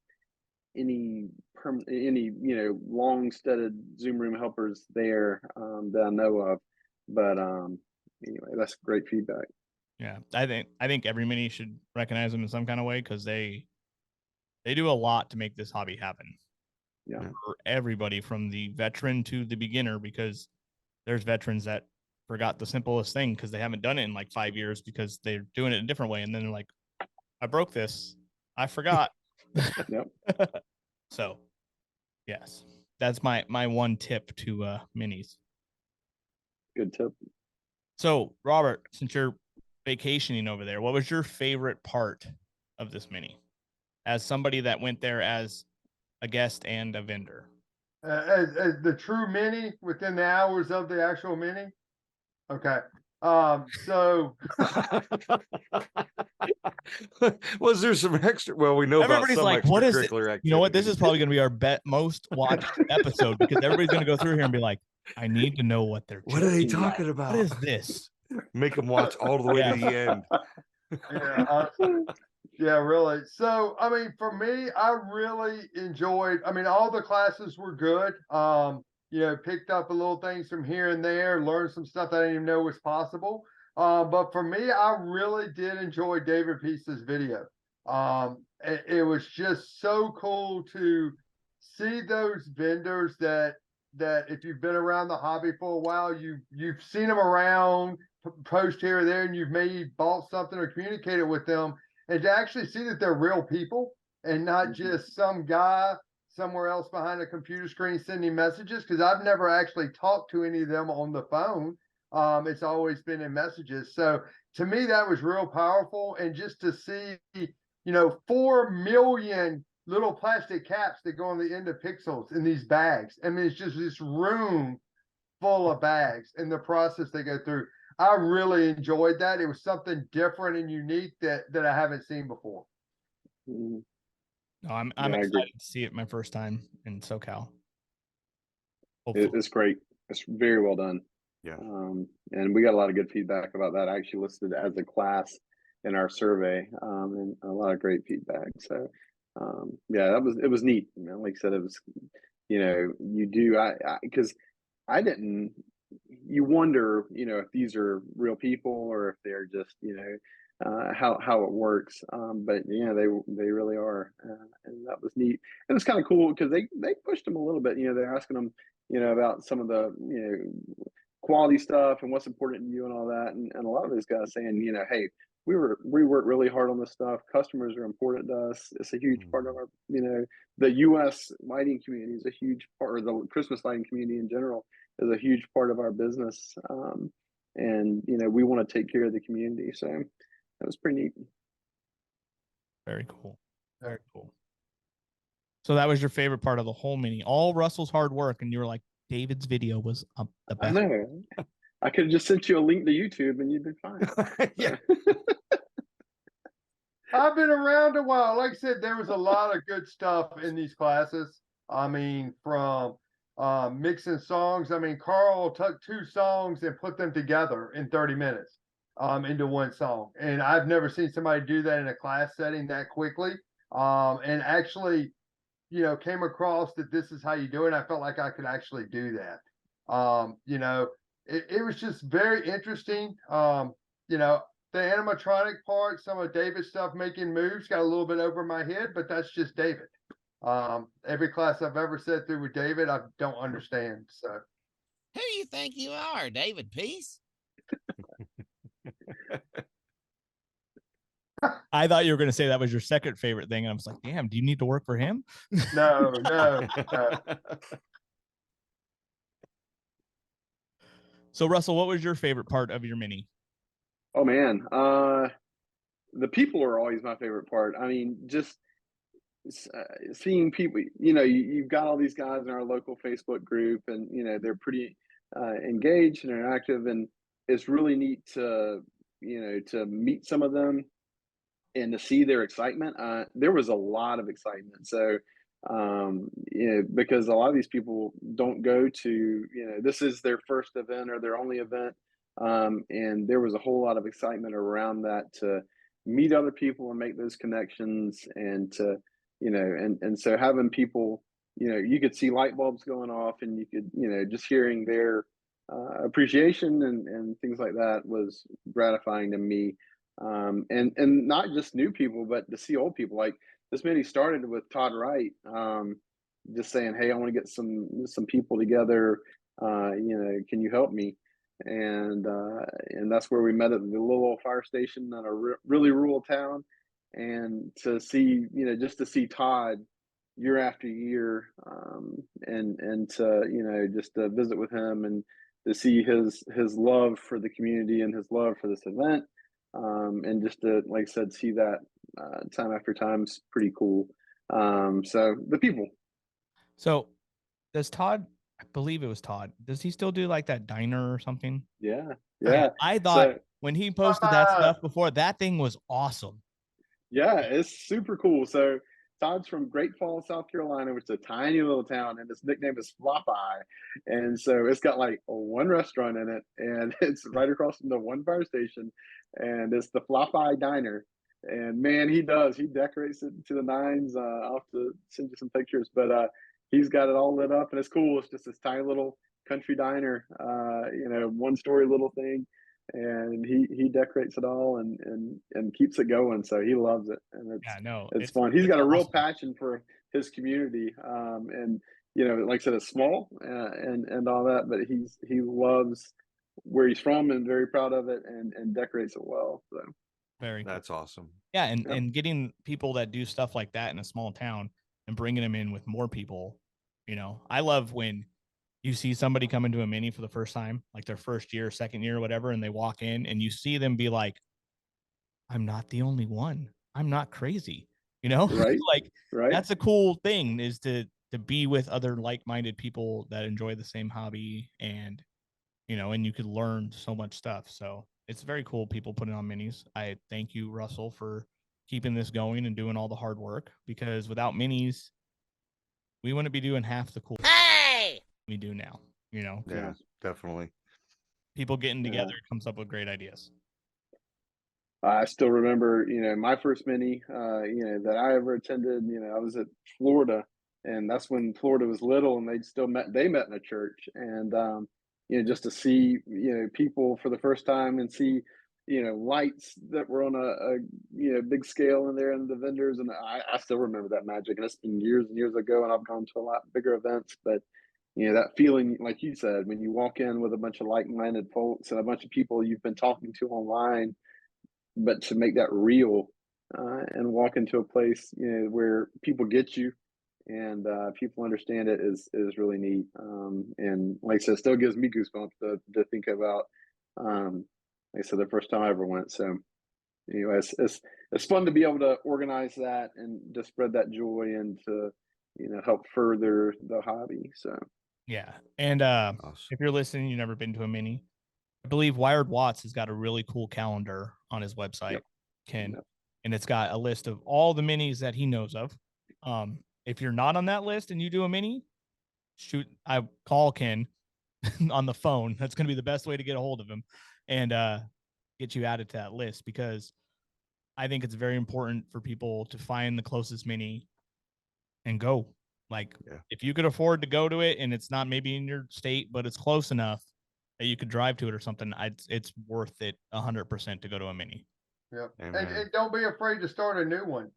any long-studded Zoom room helpers there that I know of, but anyway, that's great feedback. Yeah, I think every mini should recognize them in some kind of way, because they do a lot to make this hobby happen. Yeah, for everybody from the veteran to the beginner, because there's veterans that forgot the simplest thing because they haven't done it in like 5 years because they're doing it a different way, and then they're like, I broke this, I forgot. Yep. So, yes, that's my one tip to minis. Good tip. So, Robert, since you're vacationing over there, what was your favorite part of this mini, as somebody that went there as a guest and a vendor? As the true mini within the hours of the actual mini. Okay. So was there some extra? Well, we know everybody's about some like, what is it? extracurricular You know what? This activities. is probably going to be our most watched episode, because everybody's going to go through here and be like, I need to know what they're What are they talking about? What is this? Make them watch all the way to the end. Yeah, really. So, I mean, for me, I really enjoyed, all the classes were good. Picked up a little things from here and there, learned some stuff that I didn't even know was possible. But for me, I really did enjoy David Peace's video. It was just so cool to see those vendors that if you've been around the hobby for a while, you've seen them around, post here or there, and you've maybe bought something or communicated with them, and to actually see that they're real people and not just some guy somewhere else behind a computer screen sending messages, because I've never actually talked to any of them on the phone. It's always been in messages. So to me, that was real powerful. And just to see, 4 million little plastic caps that go on the end of pixels in these bags. I mean, it's just this room full of bags and the process they go through. I really enjoyed that. It was something different and unique that I haven't seen before. No, I'm excited to see it my first time in SoCal. It's great. It's very well done. Yeah. And we got a lot of good feedback about that. I actually listed it as a class in our survey, and a lot of great feedback. So, it was neat. Like I said, it was, because I didn't, you wonder, if these are real people or if they're just, how it works. But yeah, they really are. And that was neat. It was kind of cool because they pushed them a little bit. They're asking them, about some of the, quality stuff and what's important to you and all that. And a lot of those guys saying, hey, we work really hard on this stuff. Customers are important to us. It's a huge part of our, the U.S. lighting community is a huge part, or the Christmas lighting community in general is a huge part of our business. And, we want to take care of the community. So that was pretty neat. Very cool. Very cool. So that was your favorite part of the whole mini, all Russell's hard work. And you were like, David's video was the best. I know. I could have just sent you a link to YouTube and you'd be fine. Yeah. I've been around a while. Like I said, there was a lot of good stuff in these classes. I mean, from mixing songs. I mean, Carl took 2 songs and put them together in 30 minutes. into one song. And I've never seen somebody do that in a class setting that quickly. And actually, you know, came across that this is how you do it. I felt like I could actually do that. You know, it was just very interesting. You know, the animatronic part, some of David's stuff making moves got a little bit over my head, but that's just David. Every class I've ever sat through with David, I don't understand. So Who you think you are, David Peace? I thought you were going to say that was your second favorite thing. And I was like, damn, do you need to work for him? no. So Russell, what was your favorite part of your mini? Oh man, the people are always my favorite part. I mean, just seeing people. You know, you've got all these guys in our local Facebook group, and you know they're pretty engaged and interactive, and it's really neat to to meet some of them and to see their excitement. There was a lot of excitement. So, you know, because a lot of these people don't go to, you know, this is their first event or their only event. And there was a whole lot of excitement around that to meet other people and make those connections and to, you know, and so having people, you know, you could see light bulbs going off and you could, you know, just hearing their appreciation and things like that was gratifying to me. And not just new people, but to see old people. Like this mini started with Todd Wright, just saying, "Hey, I want to get some people together. You know, can you help me?" And that's where we met at the little old fire station in a really rural town. And to see, you know, just to see Todd year after year, and to just to visit with him and to see his love for the community and his love for this event. And just to, like I said, see that time after time is pretty cool. So the people. So does Todd, I believe it was Todd, does he still do like that diner or something? Yeah. I thought when he posted that stuff before, that thing was awesome. Yeah, it's super cool. So Todd's from Great Falls, South Carolina, which is a tiny little town, and its nickname is Flop Eye. And so it's got like one restaurant in it, and it's right across from the one fire station, and it's the Flop Eye Diner. And man, he decorates it to the nines. I'll have to send you some pictures, but he's got it all lit up, and it's cool. It's just this tiny little country diner, one story little thing. And he decorates it all and keeps it going. So he loves it, and it's fun. He's got a real passion for his community, and like I said, it's small and all that, but he loves where he's from and very proud of it, and decorates it well. So that's awesome. Yeah, and getting people that do stuff like that in a small town and bringing them in with more people. I love when you see somebody come into a mini for the first time, like their first year, second year, whatever, and they walk in and you see them be like, I'm not the only one. I'm not crazy. Right. Right. That's a cool thing, is to be with other like-minded people that enjoy the same hobby, and you could learn so much stuff. So it's very cool people putting on minis. I thank you, Russell, for keeping this going and doing all the hard work, because without minis, we wouldn't be doing half the cool we do now. Yeah, definitely. People getting together comes up with great ideas. I still remember, my first mini, that I ever attended. I was at Florida, and that's when Florida was little, and they met in a church, and just to see people for the first time and see lights that were on a big scale in there, and the vendors, and I still remember that magic. And it's been years and years ago, and I've gone to a lot bigger events, but that feeling, like you said, when you walk in with a bunch of like-minded folks and a bunch of people you've been talking to online, but to make that real, and walk into a place where people get you and people understand it is really neat. And like I said, it still gives me goosebumps to think about. Like I said, the first time I ever went. So anyway, it's fun to be able to organize that and to spread that joy and to help further the hobby. So yeah. And if you're listening, you've never been to a mini, I believe Wired Watts has got a really cool calendar on his website, Ken, and it's got a list of all the minis that he knows of. If you're not on that list and you do a mini, I call Ken on the phone. That's going to be the best way to get a hold of him. And get you added to that list, because I think it's very important for people to find the closest mini and go. Like, if you could afford to go to it and it's not maybe in your state, but it's close enough that you could drive to it or something, it's worth it 100% to go to a mini. Yep. And don't be afraid to start a new one.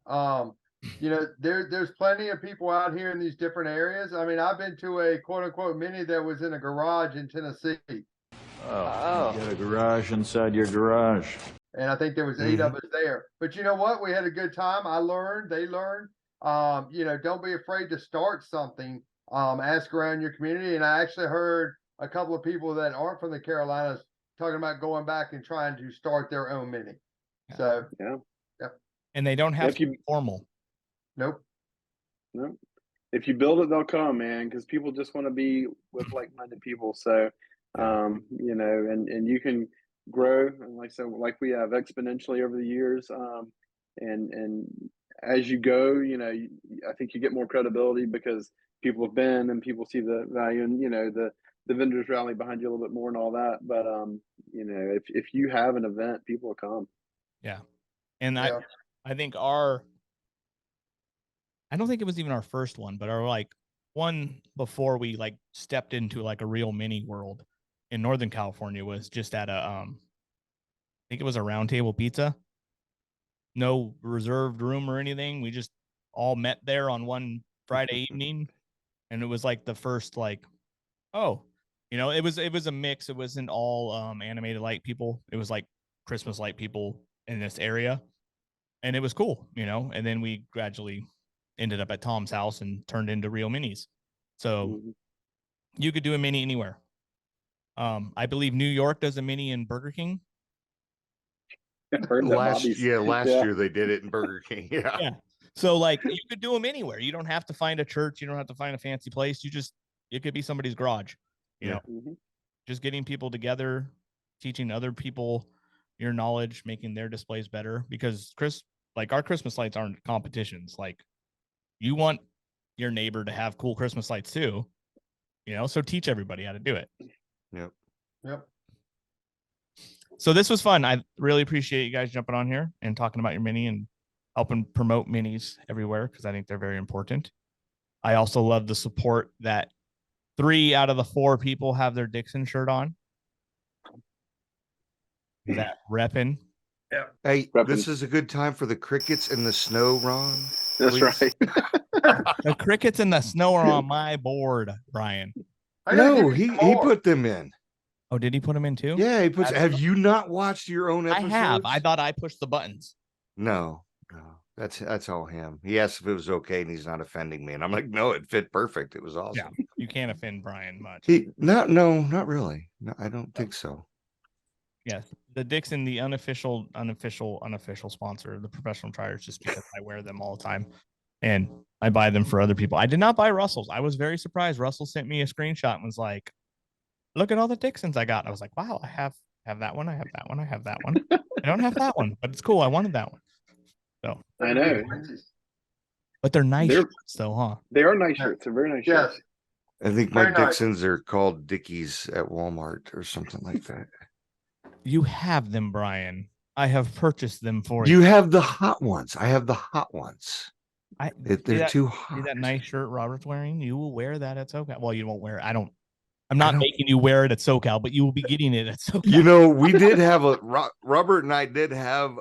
You know, there's plenty of people out here in these different areas. I mean, I've been to a quote unquote mini that was in a garage in Tennessee. Oh, you got a garage inside your garage. And I think there was 8 of us there. But you know what? We had a good time. I learned, they learned. You know, don't be afraid to start something. Ask around your community. And I actually heard a couple of people that aren't from the Carolinas talking about going back and trying to start their own mini. So And they don't have to be formal. Nope. If you build it, they'll come, man, because people just want to be with like-minded people. So, you know, and you can grow, and like we have exponentially over the years. And as you go, you know, I think you get more credibility because people have been and people see the value, and you know, the vendors rally behind you a little bit more and all that. But you know, if you have an event, people will come. Yeah. And I think I don't think it was even our first one, but our one before we stepped into a real mini world in Northern California was just at I think it was a Round Table Pizza. No reserved room or anything. We just all met there on one Friday evening, and it was the first oh, you know, it was a mix. It wasn't all animated light people. It was Christmas light people in this area, and it was cool, you know. And then we gradually ended up at Tom's house and turned into real minis. So you could do a mini anywhere. I believe New York does a mini in Burger King. Last year they did it in Burger King. Yeah. So you could do them anywhere. You don't have to find a church. You don't have to find a fancy place. It could be somebody's garage, you know, just getting people together, teaching other people your knowledge, making their displays better, because our Christmas lights aren't competitions. You want your neighbor to have cool Christmas lights too, you know, so teach everybody how to do it. Yep. So this was fun. I really appreciate you guys jumping on here and talking about your mini and helping promote minis everywhere, because I think they're very important. I also love the support that 3 out of the 4 people have their Dixon shirt on. That repping. Yeah. Hey, this is a good time for the crickets in the snow, Ron. That's right. The crickets in the snow are on my board, Brian. No, he put them in. Oh, did he put them in too? Yeah, he puts. Have you not watched your own episodes? I have. I thought I pushed the buttons. No, that's all him. He asked if it was okay, and he's not offending me, and I'm like, no, it fit perfect. It was awesome. Yeah, you can't offend Brian much. No, not really. No, I don't think so. Yes, the Dixon, the unofficial sponsor of the professional tryers, just because I wear them all the time, and I buy them for other people. I did not buy Russell's. I was very surprised. Russell sent me a screenshot and was like, "Look at all the Dixons I got." And I was like, "Wow, I have that one. I have that one. I have that one. I don't have that one, but it's cool. I wanted that one." So I know, but they're nice shirts, though, huh? They are nice shirts. They're very nice shirts. I think my Dixons are called Dickies at Walmart or something like that. You have them, Brian. I have purchased them for you. You have the hot ones. I have the hot ones. They're too hot. See that nice shirt Robert's wearing? You will wear that at SoCal. Well, you won't wear it. I'm not making you wear it at SoCal, but you will be getting it at SoCal. You know, we did have Robert and I did have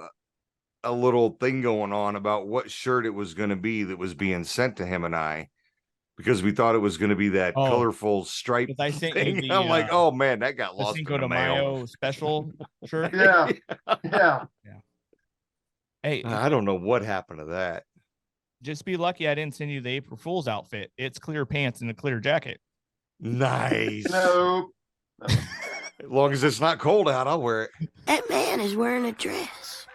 a little thing going on about what shirt it was going to be that was being sent to him and I, because we thought it was going to be that colorful stripe thing. I'm like, oh man, that got lost in the mail. Special shirt. Yeah. Hey, I don't know what happened to that. Just be lucky I didn't send you the April Fool's outfit. It's clear pants and a clear jacket. Nice. No. As long as it's not cold out, I'll wear it. That man is wearing a dress.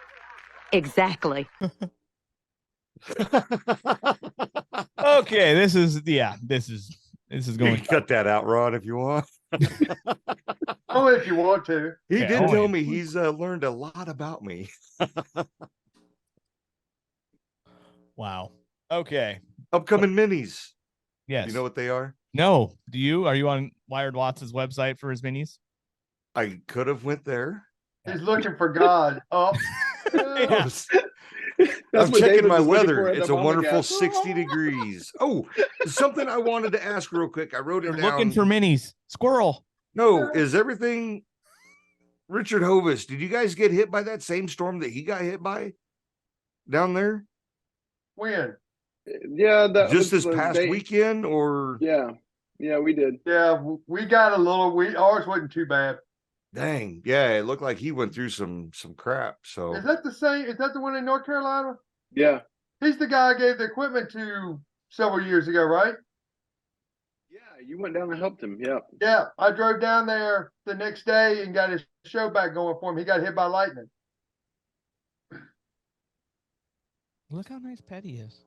Exactly. Okay, this is going. You can cut that out, Ron, if you want. Only if you want to. He did tell me he's learned a lot about me. Wow. Okay. Upcoming minis. Yes. You know what they are? No. Do you? Are you on Wired Watts' website for his minis? I could have went there. He's looking for God. Up. I'm what checking David my was looking for weather. at the It's a moment, wonderful guys. 60 degrees. Oh, something I wanted to ask real quick. I wrote it You're down. looking for minis. Squirrel. No, is everything Richard Hovis? Did you guys get hit by that same storm that he got hit by down there? When? Yeah, that Just was this past weekend, or yeah, we did. Yeah, we got a little. Ours wasn't too bad. dang, yeah, it looked like he went through some crap. So Is that the same? Is that the one in North Carolina? Yeah. He's the guy I gave the equipment to several years ago, right? Yeah, you went down and helped him. Yeah. Yeah, I drove down there the next day and got his show back going for him. He got hit by lightning. Look how nice Petty is.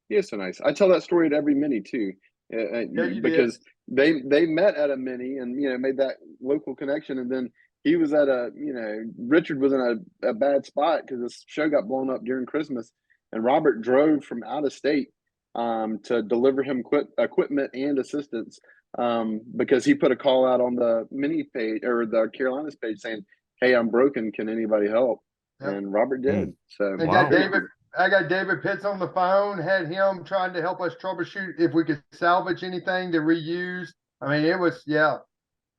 He is so nice. I tell that story at every mini too, you because they met at a mini and made that local connection, and then he was at Richard was in a bad spot because this show got blown up during Christmas, and Robert drove from out of state to deliver him equipment and assistance because he put a call out on the mini page or the Carolinas page saying, "Hey, I'm broken. Can anybody help?" Yep. And Robert did. So I got David Pitts on the phone, had him trying to help us troubleshoot if we could salvage anything to reuse. I mean, it was,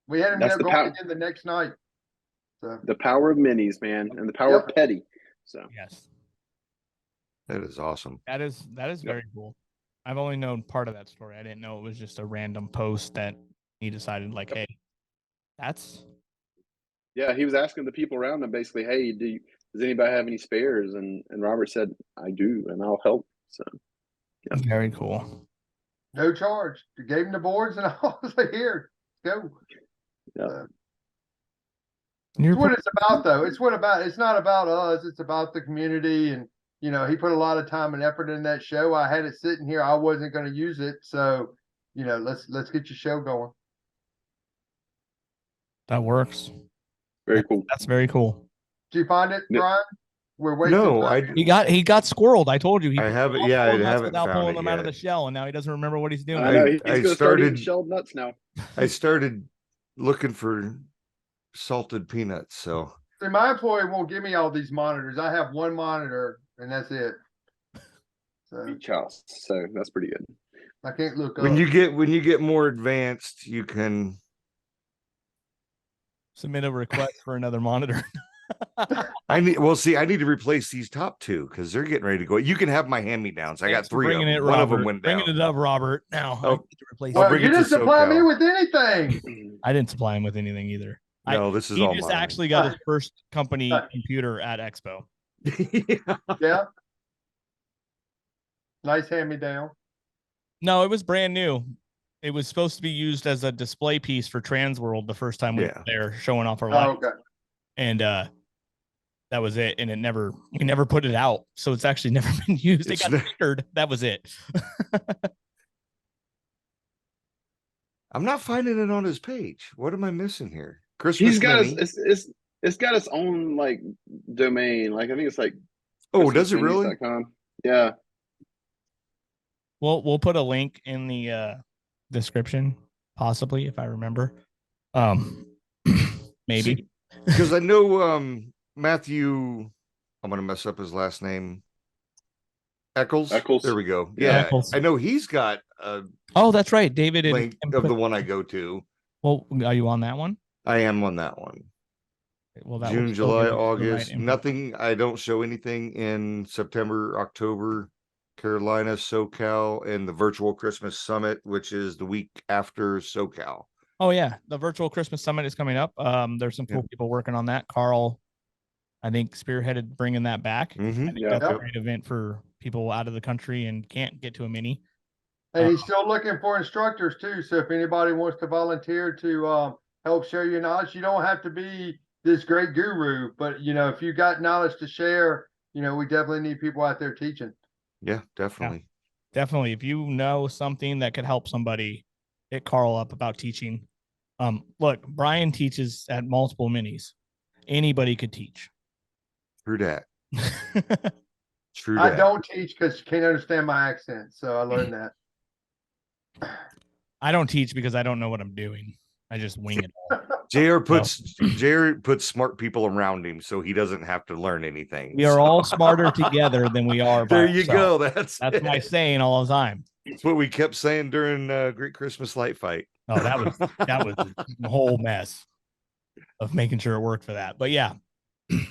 we had him going again the next night. So the power of minis, man, and the power of Petty. So yes, that is awesome. That is very cool. I've only known part of that story. I didn't know it was just a random post that he decided like, hey, that's. Yeah, he was asking the people around him basically, hey, does anybody have any spares? And Robert said, I do, and I'll help. So very cool. No charge. You gave him the boards and I was like, here, go. Yeah. It's what it's about, though. It's not about us. It's about the community. And, he put a lot of time and effort in that show. I had it sitting here. I wasn't going to use it. So, let's get your show going. That works. Very cool. That's very cool. Did you find it, Brian? We're waiting. No, he got squirreled. I told you. I haven't. Yeah, I haven't without found pulling it them yet. out of the shell, and now he doesn't remember what he's doing. I know he's going to start eating shelled nuts now. I started looking for salted peanuts. So see, my employee won't give me all these monitors. I have one monitor, and that's it. So beach house. So that's pretty good. I can't look when up. you get more advanced, you can submit a request for another monitor. I need to replace these top two because they're getting ready to go. You can have my hand-me-downs. I got three of them. One of them went down. Bringing it up, Robert. Now I need to replace. Well, you didn't supply me with anything. I didn't supply him with anything either. No, this is he all just mine. actually got his first company computer at Expo. Yeah. Nice hand-me-down. No, it was brand new. It was supposed to be used as a display piece for Transworld the first time we were there showing off our lights. Okay. And that was it. And we never put it out. So it's actually never been used. It got stickered. That was it. I'm not finding it on his page. What am I missing here? Christmas. He's got mini. it's got its own like domain. Like I think it's like does it really? Yeah. We'll put a link in the description, possibly, if I remember. Maybe. Because I know Matthew, I'm gonna mess up his last name. Eccles. There we go. Yeah. Eccles. I know he's got a that's right. David link of the one I go to. Well, are you on that one? I am on that one. Well, that June, July, August. Nothing. I don't show anything in September, October, Carolina, SoCal, and the virtual Christmas summit, which is the week after SoCal. Oh yeah, the virtual Christmas summit is coming up. There's some cool people working on that. Carl, I think, spearheaded bringing that back. I think that's a great event for people out of the country and can't get to a mini. And he's still looking for instructors too. So if anybody wants to volunteer to help share your knowledge, you don't have to be this great guru, but if you got knowledge to share, we definitely need people out there teaching. Yeah, definitely. Yeah, definitely. If you know something that could help somebody, hit Carl up about teaching. Look, Brian teaches at multiple minis. Anybody could teach. True that. True I that. don't teach because you can't understand my accent, so I learned that. I don't teach because I don't know what I'm doing. I just wing it all. JR puts smart people around him so he doesn't have to learn anything. We are all smarter together than we are by There you go. ourselves. That's my saying all the time. That's what we kept saying during Great Christmas Light Fight. Oh, that was a whole mess of making sure it worked for that. But yeah, it's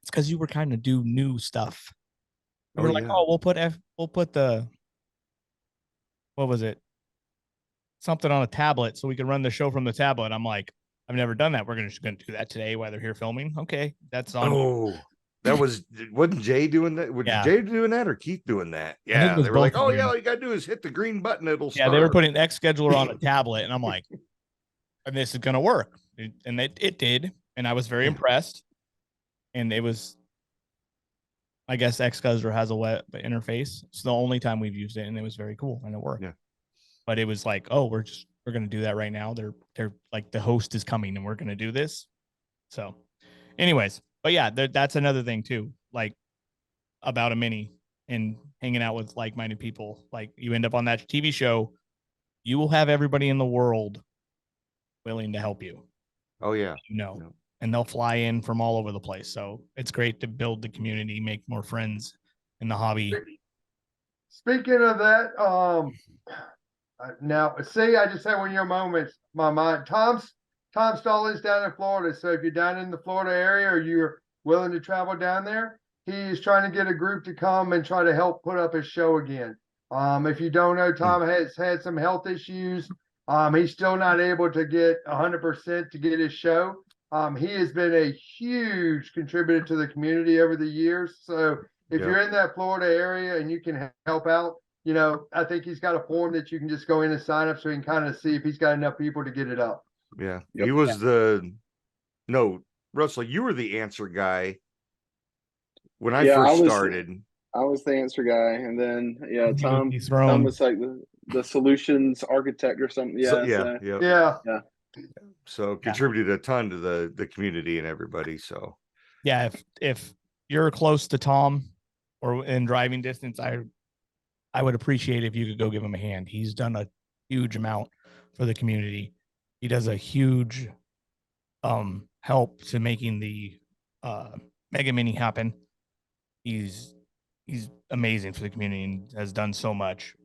because you were kind of do new stuff. We were like, yeah. oh, we'll put the, what was it? Something on a tablet so we can run the show from the tablet. I'm like, I've never done that. We're just gonna do that today while they're here filming. Okay, that's on. Oh, that wasn't Jay doing that? Was Jay doing that or Keith doing that? Yeah, they were like, oh yeah, all you gotta do is hit the green button. It'll start. They were putting X scheduler on a tablet, and I'm like, and this is gonna work, and it did, and I was very impressed. And it was, I guess X scheduler has a web interface. It's the only time we've used it, and it was very cool, and it worked. Yeah. But it was like, oh, we're going to do that right now. They're like, the host is coming and we're going to do this. So anyways, but yeah, that's another thing too, like about a mini and hanging out with like-minded people. Like you end up on that TV show, you will have everybody in the world willing to help you. Oh yeah. And they'll fly in from all over the place. So it's great to build the community, make more friends in the hobby. Speaking of that, now, see, I just had one of your moments. My mind. Tom Stoll is down in Florida. So if you're down in the Florida area or you're willing to travel down there, he's trying to get a group to come and try to help put up his show again. If you don't know, Tom has had some health issues. He's still not able to get 100% to get his show. He has been a huge contributor to the community over the years. So if you're in that Florida area and you can help out, I think he's got a form that you can just go in and sign up so he can kind of see if he's got enough people to get it up. Yeah. He was Russell, you were the answer guy when I first started. I was the answer guy. And then, Tom was like the solutions architect or something. Yeah. So contributed a ton to the community and everybody. So yeah, if you're close to Tom or in driving distance, I would appreciate if you could go give him a hand. He's done a huge amount for the community. He does a huge help to making the Mega Mini happen. He's amazing for the community and has done so much.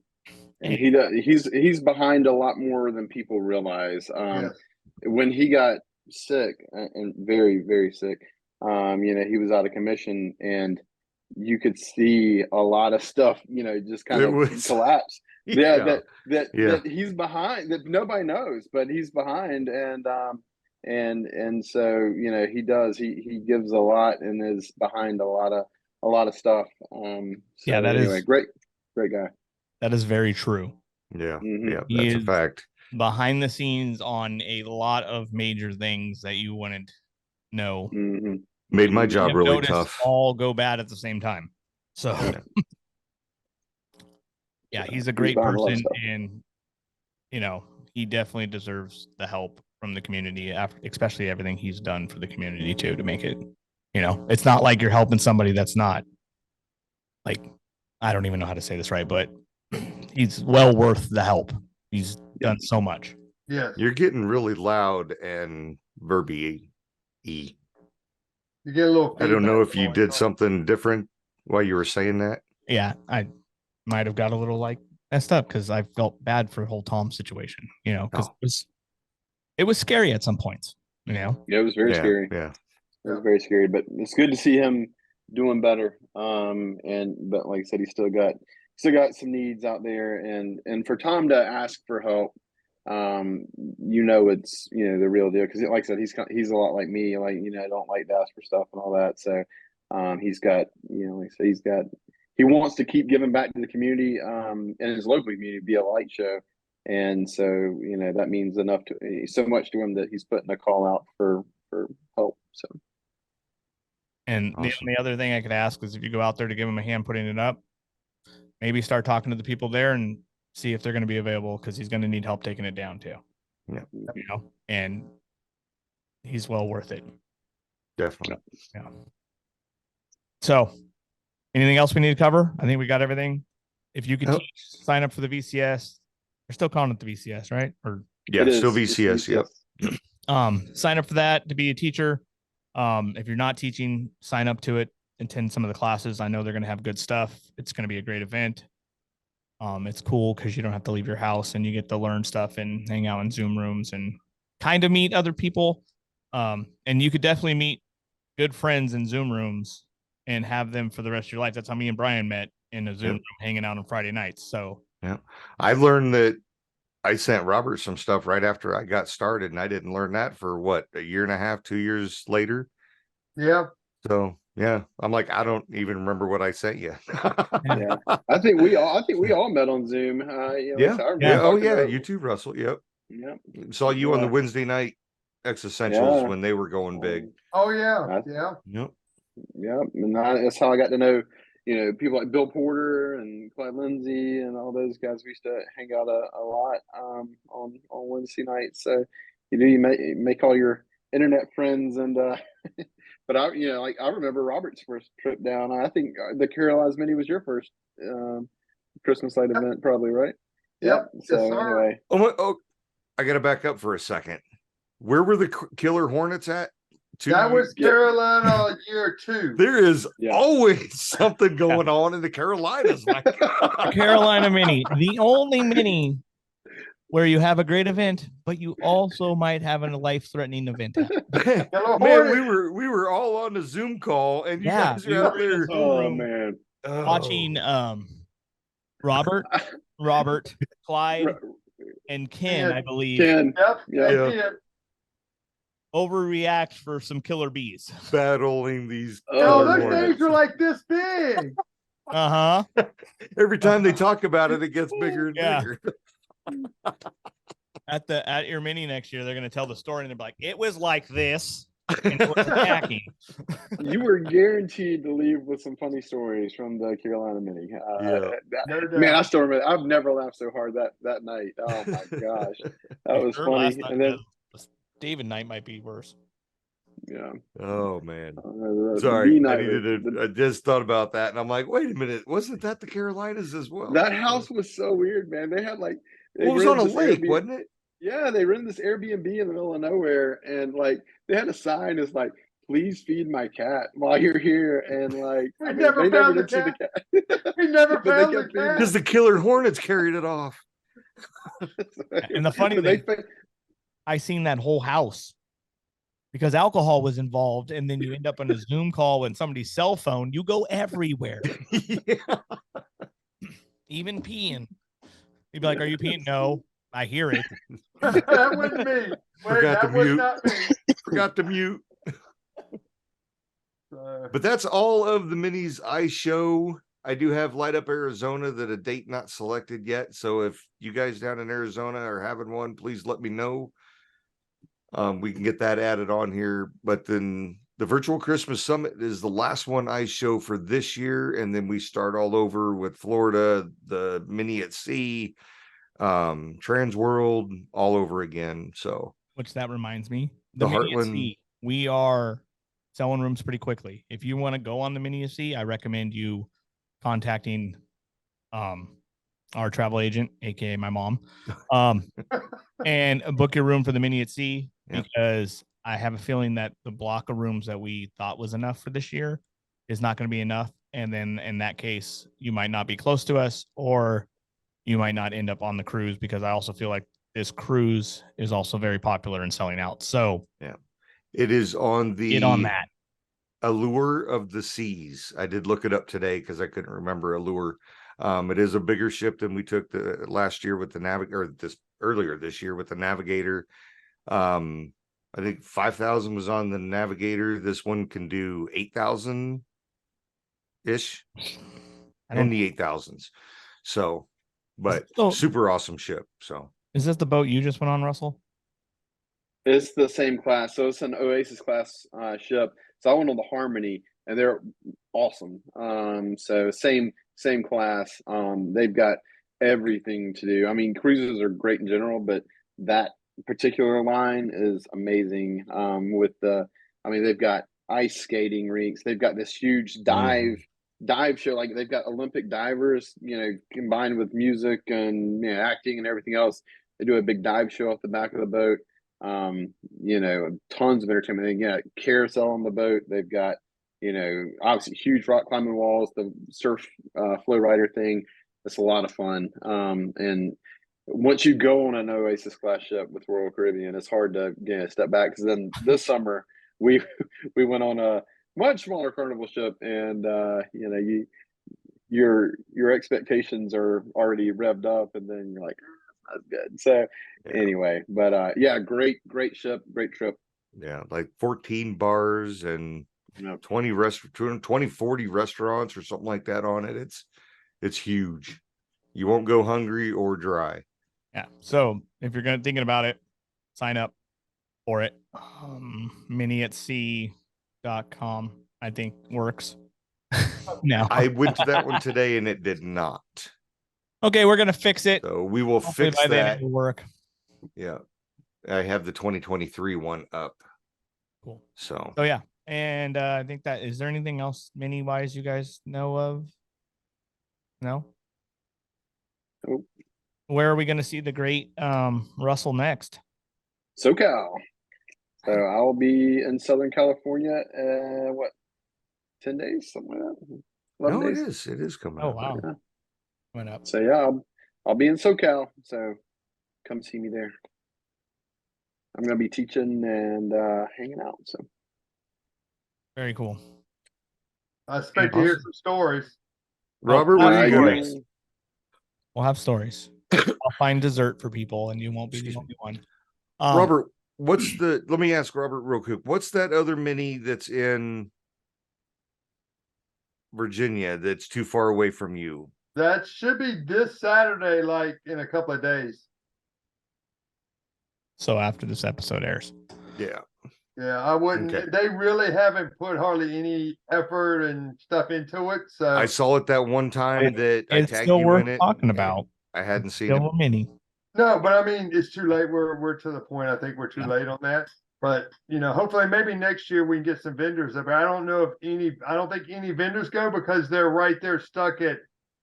And he's behind a lot more than people realize. When he got sick and very, very sick, he was out of commission and you could see a lot of stuff, just kind of collapse. That he's behind, that nobody knows, but he's behind, and so he gives a lot and is behind a lot of stuff. Is great guy. That is very true. Yeah, that's a fact. Behind the scenes on a lot of major things that you wouldn't know. Mm-hmm. Made my job really tough. All go bad at the same time. So he's a great person, and he definitely deserves the help from the community, especially everything he's done for the community too, to make it, it's not like you're helping somebody that's not, like, I don't even know how to say this right, but he's well worth the help. He's done so much. Yeah. You're getting really loud and verby. You get a little. I don't know if you did something different while you were saying that. Yeah, I might have got a little messed up because I felt bad for the whole Tom situation, because it was scary at some points, Yeah, it was very scary. Yeah. It was very scary, but it's good to see him doing better. But like I said, he's still got some needs out there, and for Tom to ask for help, it's the real deal, because like I said, he's a lot like me, I don't like to ask for stuff and all that. So he's got, like I said, he wants to keep giving back to the community and his local community via a light show, and so that means so much to him that he's putting a call out for help. So, and awesome. The other thing I could ask is if you go out there to give him a hand putting it up, maybe start talking to the people there and see if they're going to be available, because he's going to need help taking it down too. Yeah. And he's well worth it. Definitely. Yeah. So anything else we need to cover? I think we got everything. If you could sign up for the VCS, they're still calling it the VCS, right? Or still VCS. Sign up for that to be a teacher. If you're not teaching, sign up to it, attend some of the classes. I know they're going to have good stuff. It's going to be a great event. It's cool because you don't have to leave your house and you get to learn stuff and hang out in Zoom rooms and kind of meet other people. And you could definitely meet good friends in Zoom rooms and have them for the rest of your life. That's how me and Brian met in a Zoom room, hanging out on Friday nights. So yeah, I learned that I sent Robert some stuff right after I got started, and I didn't learn that for what, a year and a half, 2 years later. Yeah. So yeah, I'm like, I don't even remember what I sent you. Yeah, I think we all met on Zoom. Yeah. Oh yeah, you too, Russell. Yep. Yep. Saw you on the Wednesday night Existentials when they were going big. Oh yeah. Yeah. Yep. Yep. And that's how I got to know, people like Bill Porter and Clyde Lindsay and all those guys. We used to hang out a lot on Wednesday nights. So you make all your internet friends and but I I remember Robert's first trip down. I think the Caroline's Mini was your first Christmas light event, probably, right? Yep. So Yes, sir. anyway, Oh, I got to back up for a second. Where were the Killer Hornets at? That was Carolina year 2. There is always something going on in the Carolinas. My God. Carolina Mini, the only mini where you have a great event, but you also might have a life-threatening event. Man, we were all on a Zoom call, and you guys are out there. Oh man, watching Robert, Clyde, and Ken, I believe. Ken. Yep. Overreact for some killer bees. Battling these. Oh, those things were like this big. Every time they talk about it, it gets bigger and bigger. At your mini next year, they're going to tell the story and they're like, it was like this. And it was attacking. You were guaranteed to leave with some funny stories from the Carolina Mini. Man, I still remember. I've never laughed so hard that night. Oh my gosh, that was funny. And then David night might be worse. Yeah. Oh man. Sorry. I just thought about that, and I'm like, wait a minute, wasn't that the Carolinas as well? That house was so weird, man. They had like it was on a lake, wasn't it? Yeah, they rented this Airbnb in the middle of nowhere, and like they had a sign that's like, "Please feed my cat while you're here." And like, we never found the cat. We never found the cat because the Killer Hornets carried it off. And the funny thing, I seen that whole house because alcohol was involved, and then you end up on a Zoom call with somebody's cell phone. You go everywhere, even peeing. You'd be like, "Are you peeing?" No. I hear it. That wasn't me. Forgot to mute. Not me. Forgot to mute. But that's all of the minis I show. I do have Light Up Arizona that a date not selected yet. So if you guys down in Arizona are having one, please let me know. We can get that added on here. But then the Virtual Christmas Summit is the last one I show for this year. And then we start all over with Florida, the Mini at Sea, Trans World, all over again. So which that reminds me, the Heartland, we are selling rooms pretty quickly. If you want to go on the Mini at Sea, I recommend you contacting our travel agent, aka my mom, and book your room for the Mini at Sea, because I have a feeling that the block of rooms that we thought was enough for this year is not going to be enough. And then in that case, you might not be close to us, or you might not end up on the cruise, because I also feel like this cruise is also very popular and selling out. So yeah, it is on the that Allure of the Seas. I did look it up today because I couldn't remember Allure. It is a bigger ship than we took the last year with the Navigator, earlier this year with the Navigator. I think 5,000 was on the Navigator. This one can do 8,000 ish, and the 8,000s. So, but super awesome ship. So, is this the boat you just went on, Russell? It's the same class. So it's an Oasis class ship. So I went on the Harmony, and they're awesome. So same class. They've got everything to do. I mean, cruises are great in general, but that particular line is amazing. They've got ice skating rinks. They've got this huge dive show. Like they've got Olympic divers, combined with music and acting and everything else. They do a big dive show off the back of the boat. You know, tons of entertainment. They got carousel on the boat. They've got, you know, obviously huge rock climbing walls, the surf flow rider thing. It's a lot of fun. And once you go on an Oasis class ship with Royal Caribbean, it's hard to, you know, step back. Because then this summer we we went on a much smaller Carnival ship, and you know, your expectations are already revved up, and then you're like, "Ah, that's good." So anyway, but yeah, great ship, great trip. Yeah, like 14 bars and 20, 40 restaurants or something like that on it. It's huge. You won't go hungry or dry. Yeah. So if you're thinking about it, sign up for it. Miniatsea.com, I think, works. No. I went to that one today and it did not. Okay, we're gonna fix it. So we will Hopefully fix by then that. it'll work. Yeah. I have the 2023 one up. Cool. So yeah. And I think that is there anything else mini wise you guys know of? No? Nope. Where are we gonna see the great Russell next? SoCal. So I'll be in Southern California, what, 10 days, something like that. 11 no, days. it is coming Oh up. wow. Yeah. Went up. So yeah, I'll be in SoCal. So come see me there. I'm gonna be teaching and hanging out. So Very cool. I expect to hear some stories. Robert, what are you doing? We'll have stories. I'll find dessert for people, and you won't be the only one. Robert, what's the? Let me ask Robert real quick. What's that other mini that's in Virginia that's too far away from you? That should be this Saturday, like in a couple of days. So after this episode airs. Yeah. Yeah, I wouldn't. Okay. They really haven't put hardly any effort and stuff into it. So I saw it that one time that I It's tagged still you worth in it. talking about. I hadn't seen Still it. a mini. no, but I mean, it's too late. We're to the point. I think we're too late on that. But you know, hopefully, maybe next year we can get some vendors up. I don't know if any. I don't think any vendors go because they're right there stuck at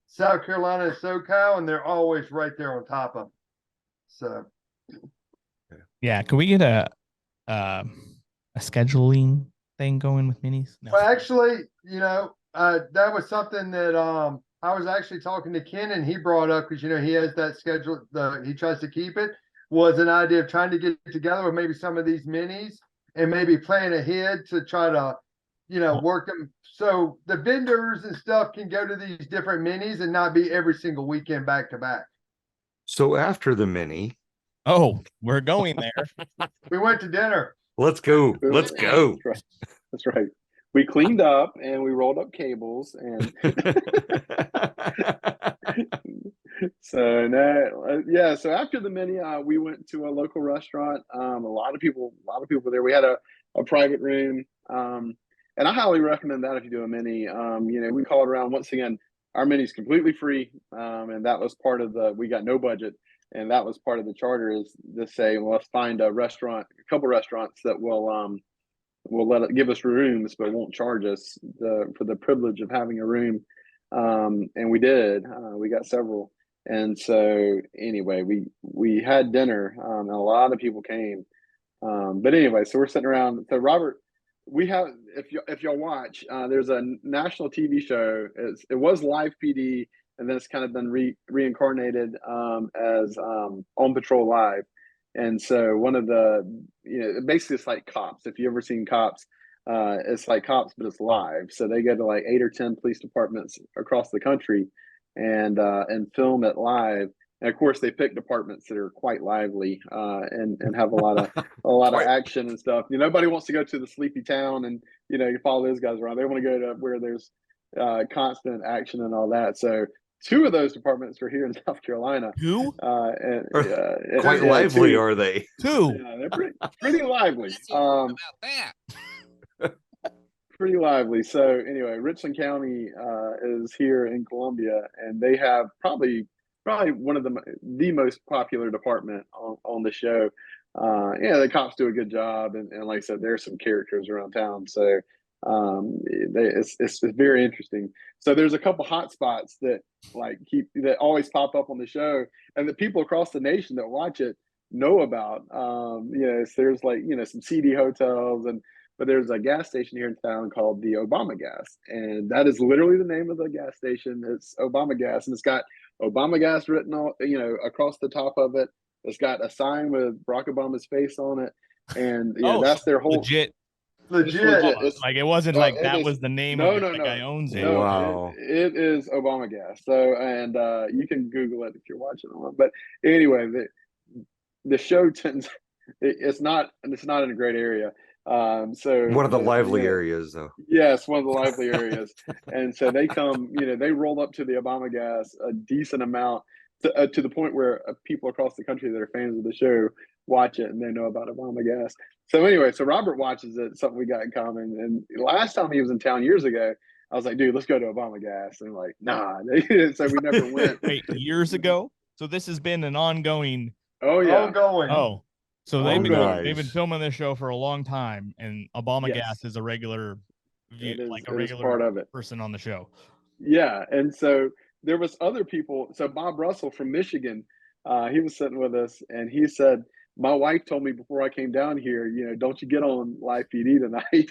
South Carolina and SoCal, and they're always right there on top of them. So Yeah, can we get a scheduling thing going with minis? No. well, actually, you know, that was something that I was actually talking to Ken, and he brought up because you know he has that schedule. He tries to keep it. Was an idea of trying to get together with maybe some of these minis and maybe plan ahead to try to, you know, work them so the vendors and stuff can go to these different minis and not be every single weekend back to back. So after the mini, Oh, we're going there. We went to dinner. let's go. Let's go. That's right. That's right. We cleaned up and we rolled up cables and so yeah. So after the mini, we went to a local restaurant. A lot of people were there. We had a private room. And I highly recommend that if you do a mini. You know, we call it around once again. Our mini is completely free. And that was part of we got no budget. And that was part of the charter is to say, well, let's find a couple restaurants that will give us rooms, but won't charge us for the privilege of having a room. And we did. We got several. And so anyway, we had dinner. And a lot of people came. But anyway, so we're sitting around. So Robert, we have if y'all watch, there's a national TV show. It was Live PD, and then it's kind of been reincarnated as On Patrol Live. And so one of the, you know, basically it's like Cops. If you ever seen Cops, it's like Cops, but it's live. So they go to like 8 or 10 police departments across the country and film it live. And of course, they pick departments that are quite lively and have a lot of action and stuff. You know, nobody wants to go to the sleepy town and you know you follow those guys around. They want to go to where there's constant action and all that. So two of those departments are here in South Carolina. Two? Quite lively, are they? Two. Yeah, they're pretty lively. About that. Pretty lively. So anyway, Richland County is here in Columbia, and they have probably one of the most popular department on the show. Yeah, the cops do a good job, and like I said, there's some characters around town. So it's very interesting. So there's a couple hot spots that always pop up on the show, and the people across the nation that watch it, know about. So there's like, some seedy hotels but there's a gas station here in town called the Obama Gas, and that is literally the name of the gas station. It's Obama Gas, and it's got Obama Gas written on, across the top of it. It's got a sign with Barack Obama's face on it, and that's their whole legit. Legit. It's, Like it wasn't like that was the name no, of it. no, The no. guy owns it. No, Wow. it is Obama Gas. So, and you can Google it if you're watching on. But anyway, the show tends it's not in a great area. So One of the lively areas, though. Yes, one of the lively areas. And so they come, they roll up to the Obama Gas a decent amount to the point where people across the country that are fans of the show watch it and they know about Obama Gas. So anyway, so Robert watches it, something we got in common. And last time he was in town years ago, I was like, dude, let's go to Obama Gas. And like, nah. So we never went. Wait, years ago? So this has been an ongoing. Oh, yeah. Ongoing. Oh, so they've been Nice. filming this show for a long time, and Obama Yes. Gas is a regular, It is- like a it is regular part of it. person on the show. Yeah, and so there was other people. So Bob Russell from Michigan, he was sitting with us, and he said, "My wife told me before I came down here, don't you get on live PD tonight?"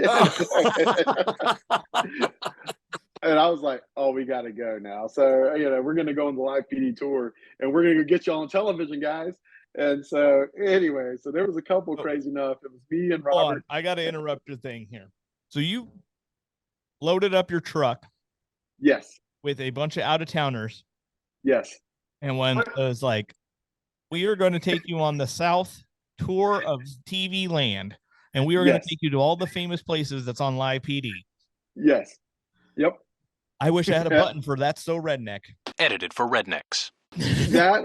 And I was like, "Oh, we got to go now." So we're gonna go on the live PD tour, and we're gonna go get you on television, guys. And so anyway, so there was a couple crazy enough. It was me and Hold on, Robert. I got to interrupt your thing here. So you loaded up your truck Yes, with a bunch of out-of-towners, yes, and when it was like, we are going to take you on the South tour of TV land, and we are going Yes. to take you to all the famous places that's on live PD. yes, yep. I wish I had a button for That's So Redneck. Edited for rednecks. That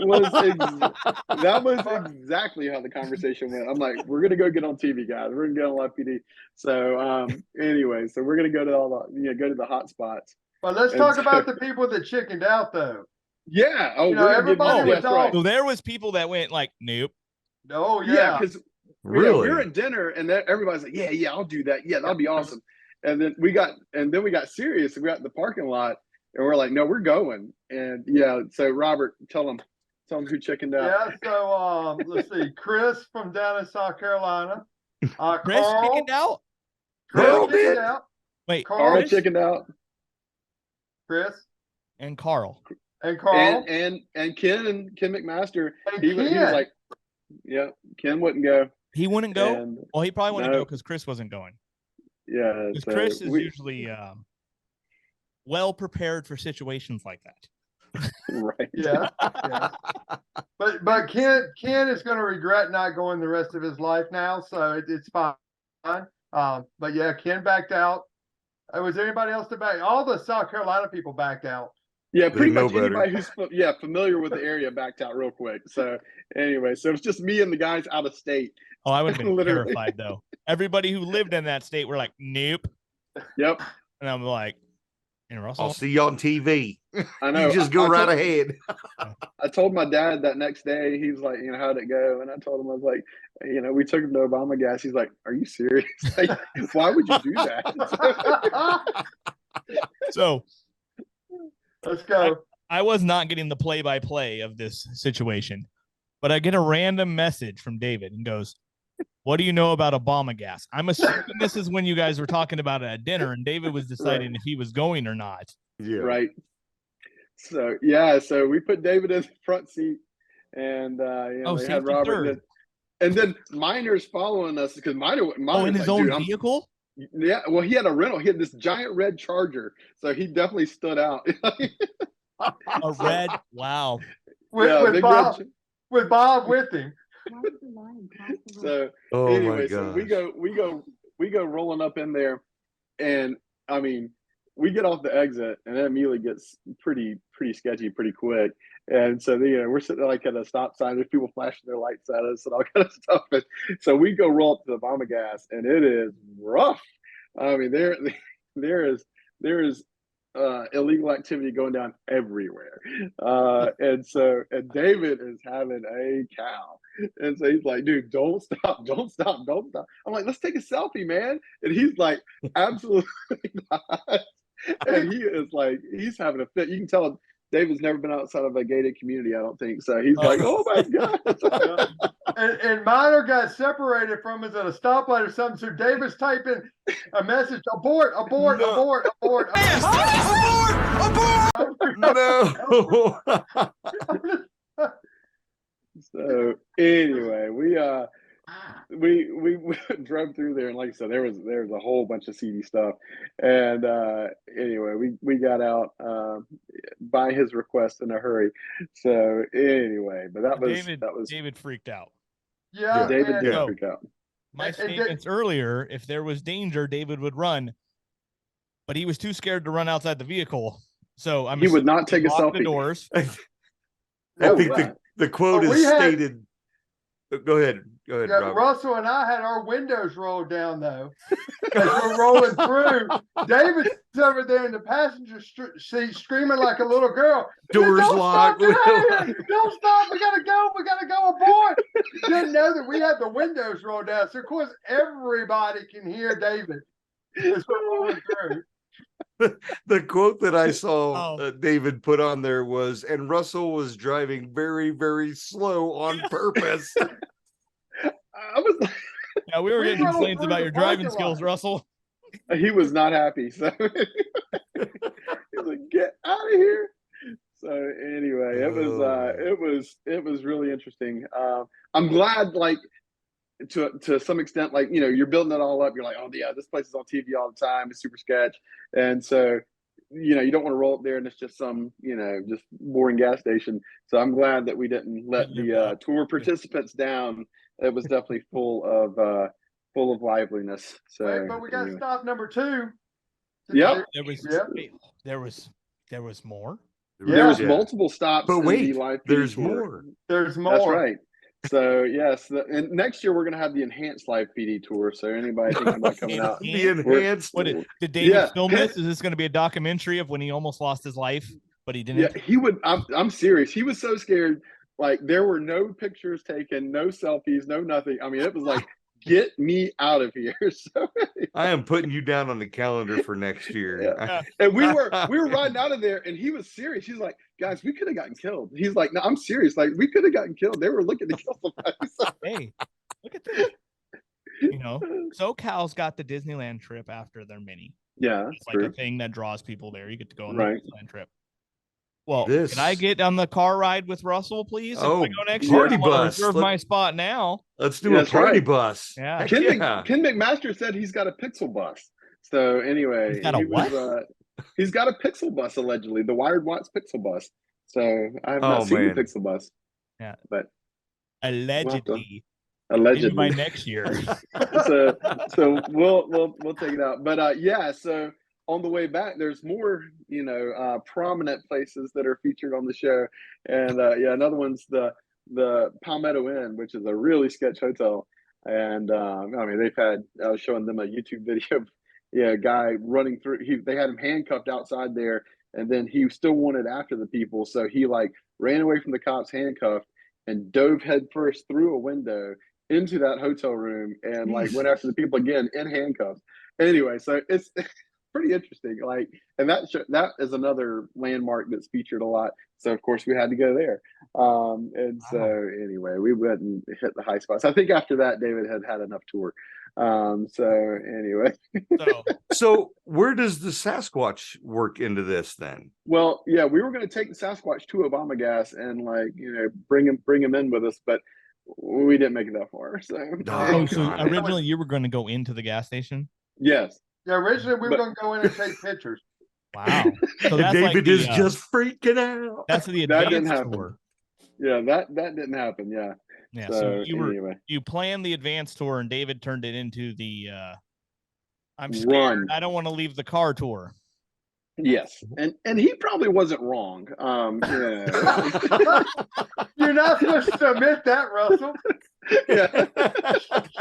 was exactly how the conversation went. I'm like, we're gonna go get on TV, guys. We're gonna get on live PD. So anyway, so we're gonna go to all the go to the hot spots. But let's talk about the people that chickened out, though. Yeah. Oh, everybody was all. So there was people that went like, nope. Oh Yeah, because Really? we were at dinner and then everybody's like, yeah, I'll do that. Yeah, that'll be awesome. And then we got serious and we got in the parking lot and we're like, no, we're going. And so Robert, tell them who chickened out. Yeah, so let's see. Chris from down in South Carolina. Chris Carl chickened out? chickened out. Wait, Carl Chris chickened out. Chris and Carl. and Carl. And Ken McMaster. And He was Ken. like, yeah, Ken wouldn't go. He wouldn't go? And Well, he probably wouldn't no. go because Chris wasn't going. Yeah. Because so Chris is we- usually well prepared for situations like that. right. Yeah. But Ken is going to regret not going the rest of his life now, so it's fine. But yeah, Ken backed out. Was there anybody else to back? All the South Carolina people backed out. Yeah, They pretty know much better. anybody who's familiar with the area backed out real quick. So anyway, so it's just me and the guys out of state. Oh, I would have been Literally. terrified though. Everybody who lived in that state were like, nope. Yep. And I'm like, and Russell. I'll see you on TV. I know. You just go I right told- ahead. I told my dad that next day. He was like, how'd it go? And I told him, I was like, we took him to Obama Gas. He's like, are you serious? Like, why would you do that? So Let's go. I was not getting the play-by-play of this situation, but I get a random message from David and goes, what do you know about Obama Gas? I'm assuming this is when you guys were talking about it at dinner and David was deciding if he was going or not. Yeah. Right. So so we put David in the front seat, and they safety had Robert. third. And then Miner's following us because Miner in his like, own "Dude, I'm-" vehicle? Yeah, well, he had a rental. He had this giant red Charger, so he definitely stood out. A red, wow. With big Bob, red- with Bob with him. So Oh anyway, my so gosh. we go rolling up in there, and I mean, we get off the exit, and it immediately gets pretty sketchy pretty quick. And so we're sitting there like at a stop sign. There's people flashing their lights at us and all kind of stuff. And so we go roll up to the Obama Gas, and it is rough. I mean, there is illegal activity going down everywhere. And David is having a cow. And so he's like, dude, don't stop. I'm like, let's take a selfie, man. And he's like, absolutely not. And he is like, he's having a fit. You can tell David's never been outside of a gated community, I don't think. So he's like, oh my God. And Minor got separated from us at a stoplight or something. So David's typing a message: abort, abort, abort, abort. No. So anyway, we drove through there, and like I said, there was a whole bunch of seedy stuff. And anyway, we got out by his request in a hurry. So anyway, but that was David freaked out. Yeah, David did freak out. My statements earlier, if there was danger, David would run, but he was too scared to run outside the vehicle. So he would not take a selfie. The doors. I think the quote is stated. Go ahead, Robert. Russell and I had our windows rolled down though. As we're rolling through, David's over there in the passenger seat screaming like a little girl. Doors locked. Don't stop! We gotta go! We gotta go aboard! Didn't know that we had the windows rolled down, so of course everybody can hear David as we're rolling through. The quote that I saw David put on there was, and Russell was driving very, very slow on purpose. Yeah, we were getting complaints about your driving skills, Russell. He was not happy. So he was like, get out of here. So anyway, it was really interesting. I'm glad, like, to some extent, like, you know, you're building it all up. You're like, oh yeah, this place is on TV all the time. It's super sketch. And so, you know, you don't want to roll up there and it's just some, you know, just boring gas station. So I'm glad that we didn't let the tour participants down. It was definitely full of liveliness. So wait, but we got stop number 2. Yep. There was more. There was multiple stops. But wait, there's more. There's more. That's right. So yes, and next year we're going to have the enhanced live PD tour. So anybody thinking about coming out, the enhanced. Did David film this? Is this going to be a documentary of when he almost lost his life, but he didn't? Yeah, he would. I'm serious. He was so scared. Like, there were no pictures taken, no selfies, no nothing. I mean, it was like, get me out of here. So I am putting you down on the calendar for next year. Yeah. And we were riding out of there, and he was serious. He's like, guys, we could have gotten killed. He's like, no, I'm serious. Like, we could have gotten killed. They were looking to kill somebody. Hey, look at this. You know, SoCal's got the Disneyland trip after their mini. Yeah, it's like a thing that draws people there. You get to go on the Disneyland trip. Well, This- can I get on the car ride with Russell, please? Oh, if I go next party year, I wanna bus. reserve my spot now. Let's do a party bus. Yeah. Ken McMaster said he's got a pixel bus. So anyway, He's got a what? He's got a pixel bus, allegedly, the Wired Watts pixel bus. So I have not seen the pixel bus. Yeah, but allegedly. Allegedly Maybe by next year. so we'll take it out. But yeah, so on the way back, there's more, you know, prominent places that are featured on the show. And yeah, another one's the Palmetto Inn, which is a really sketch hotel. And I mean, I was showing them a YouTube video. Yeah, a guy running through. They had him handcuffed outside there, and then he still wanted after the people, so he like ran away from the cops handcuffed and dove headfirst through a window into that hotel room and like went after the people again in handcuffs. Anyway, so it's pretty interesting. Like, and that is another landmark that's featured a lot. So of course we had to go there. And so anyway, we went and hit the high spots. I think after that, David had enough tour. So anyway, so where does the Sasquatch work into this then? Well, yeah, we were going to take the Sasquatch to Obama Gas and like, you know, bring him in with us, but we didn't make it that far. So, so originally you were going to go into the gas station? Yes. Yeah, originally we were going to go in and take pictures. Wow. So that's David like is just freaking out. That's the that didn't advanced happen. tour. Yeah, that didn't happen. Yeah. Yeah. So you you planned the advanced tour and David turned it into the I'm scared. Run. I don't want to leave the car tour. Yes, and he probably wasn't wrong. Yeah. You're not supposed to admit that, Russell. Yeah.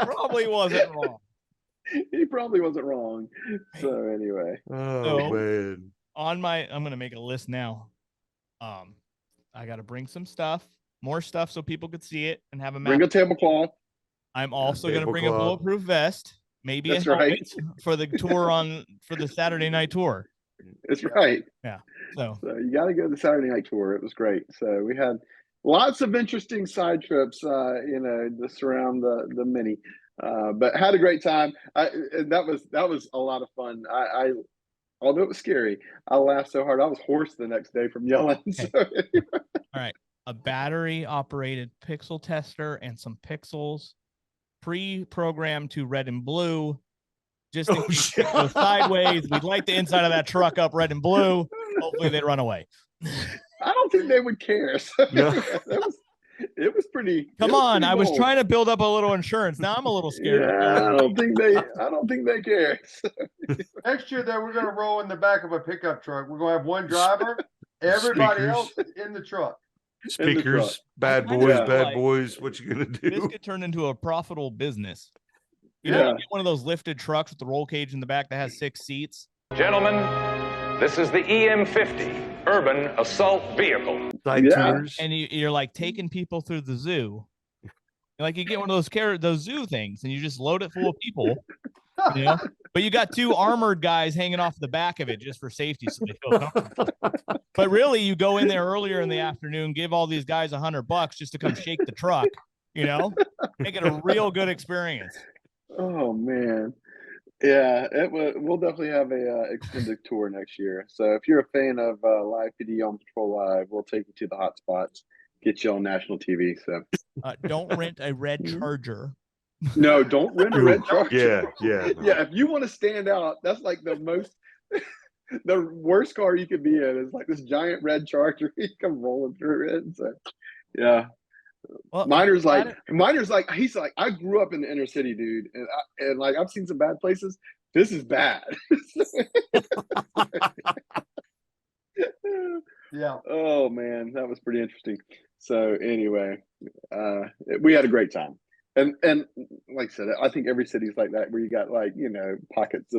Probably wasn't wrong. He probably wasn't wrong. So anyway, man. I'm gonna make a list now. I got to bring some stuff, more stuff, so people could see it and have a map. Bring a tablecloth. I'm also gonna bring a bulletproof vest, maybe That's a helmet right. for the tour for the Saturday night tour. It's right. Yeah. So you got to go to the Saturday night tour. It was great. So we had lots of interesting side trips, to surround the mini, but had a great time. That was a lot of fun. I although it was scary, I laughed so hard I was hoarse the next day from yelling. Okay. So, all right, a battery operated pixel tester and some pixels pre-programmed to red and blue. Just in case it goes sideways, we'd light the inside of that truck up red and blue. Hopefully they'd run away. I don't think they would care. So it was pretty. Come on, pretty I was bold. trying to build up a little insurance. Now I'm a little scared. Yeah, I don't think they care. Next year, though, we're going to roll in the back of a pickup truck. We're going to have one driver. Everybody else is in the truck. Speakers, bad boys. What you gonna do? This could turn into a profitable business. You Yeah. know, you get one of those lifted trucks with the roll cage in the back that has 6 seats. Gentlemen, this is the EM50 Urban Assault Vehicle. Side tours. And you're like taking people through the zoo. Like you get one of those zoo things and you just load it full of people, you know, but you got 2 armored guys hanging off the back of it just for safety. So they feel comfortable. But really you go in there earlier in the afternoon, give all these guys $100 just to come shake the truck, you know, make it a real good experience. Oh man, yeah, we'll definitely have a extended tour next year. So if you're a fan of Live PD on Patrol Live, we'll take you to the hot spots, get you on national TV. So don't rent a red Charger. No, don't rent a red Charger. Yeah. Yeah. If you want to stand out, that's like the the worst car you could be in is like this giant red Charger. You come rolling through it. So yeah. Well, Miner's like, he's like, I grew up in the inner city, dude, and like I've seen some bad places. This is bad. Yeah. Oh man, that was pretty interesting. So anyway, we had a great time, and like I said, I think every city's like that where you got like pockets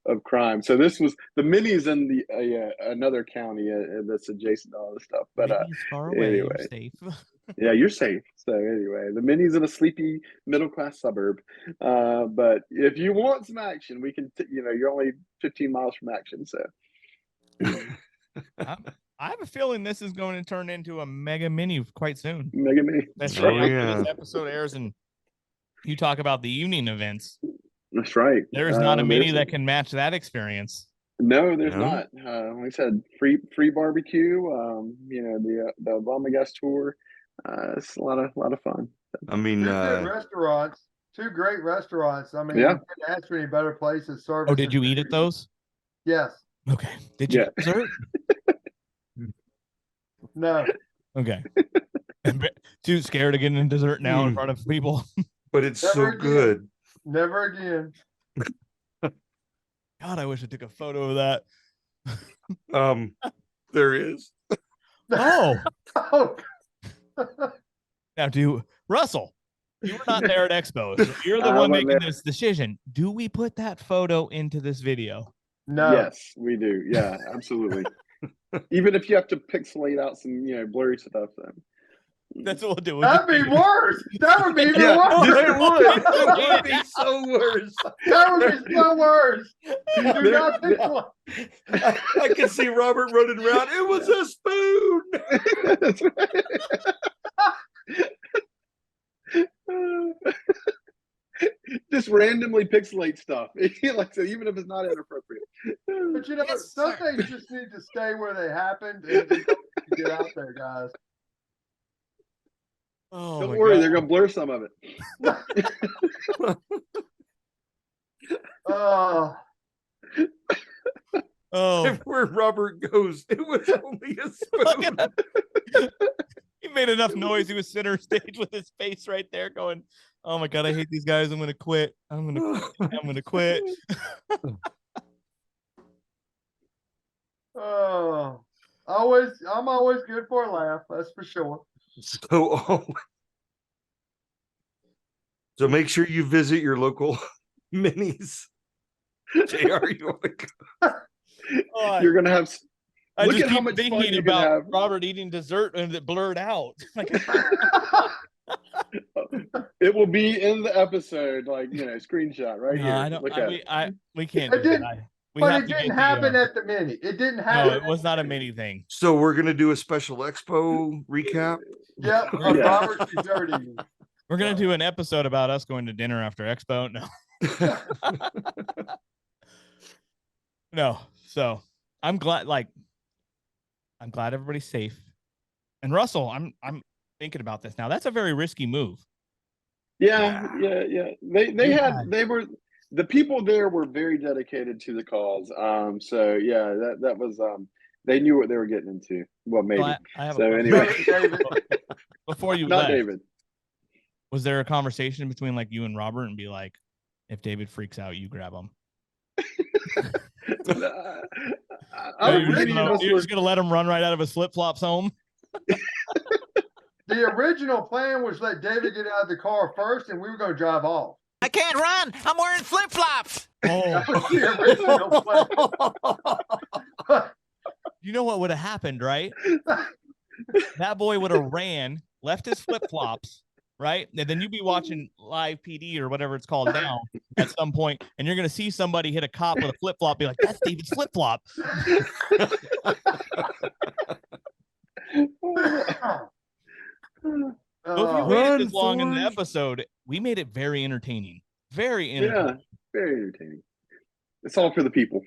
of crime. So this was the Mini's in the another county that's adjacent to all this stuff. But far away, anyway, you're safe. yeah, you're safe. So anyway, the Mini's in a sleepy middle class suburb. But if you want some action, we can. You're only 15 miles from action. So I have a feeling this is going to turn into a mega mini quite soon. Mega Mini. That's right. right. After this episode airs and you talk about the evening events. That's right. There's not a mini that can match that experience. No, there's not. Like I said, free barbecue. The Obama guest tour. It's a lot of fun. I mean, two great restaurants. I mean, yeah. you couldn't ask for any better places. Service. Oh, did you eat at those? Yes. Okay. Did you dessert? No. Okay. Too scared to get in dessert now in front of people. But it's Never so again. good. Never again. God, I wish I took a photo of that. There is. Oh. Oh. Now, Russell, you were not there at Expo. So you're the one making this decision. Do we put that photo into this video? No. Yes, we do. Yeah, absolutely. Even if you have to pixelate out some, blurry stuff, then. That's what we'll do. That'd be worse. That would be even worse. It would. It would be so worse. That would be so worse. Do not pixel. I can see Robert running around. It was a spoon. That's right. Just randomly pixelate stuff. Like so, even if it's not inappropriate. But some things just need to stay where they happened and just get out there, guys. Oh, don't worry, they're gonna blur some of it. Where Robert goes, it was only a spoon. He made enough noise. He was center stage with his face right there going, oh my God, I hate these guys. I'm going to quit. I'm going to quit. Oh, I'm always good for a laugh. That's for sure. So make sure you visit your local minis. JR, you want to go? You're gonna have. I look just at how keep much fun thinking you can about have. Robert eating dessert and it blurred out. It will be in the episode, like screenshot right here. I don't. Look at it. We can't do that. But it didn't happen at the mini. It didn't happen. No, it was not a mini thing. So we're gonna do a special expo recap. Yep. Robert's dessert eating. We're gonna do an episode about us going to dinner after Expo. No. No. So I'm glad everybody's safe. And Russell, I'm thinking about this now. That's a very risky move. Yeah. The people there were very dedicated to the cause. So yeah, that was they knew what they were getting into. Well, maybe. So I have so a anyway, before you not left, David. Was there a conversation between like you and Robert and be like, if David freaks out, you grab him? You're just gonna let him run right out of his flip flops home. The original plan was let David get out of the car first, and we were going to drive off. I can't run. I'm wearing flip flops. That was the original plan. You know what would have happened, right? That boy would have ran, left his flip flops, right? And then you'd be watching live PD or whatever it's called now at some point, and you're going to see somebody hit a cop with a flip flop, be like, that's David's flip flop. So if you waited this long in the episode, we made it very entertaining. Very entertaining. Yeah, very entertaining. It's all for the people.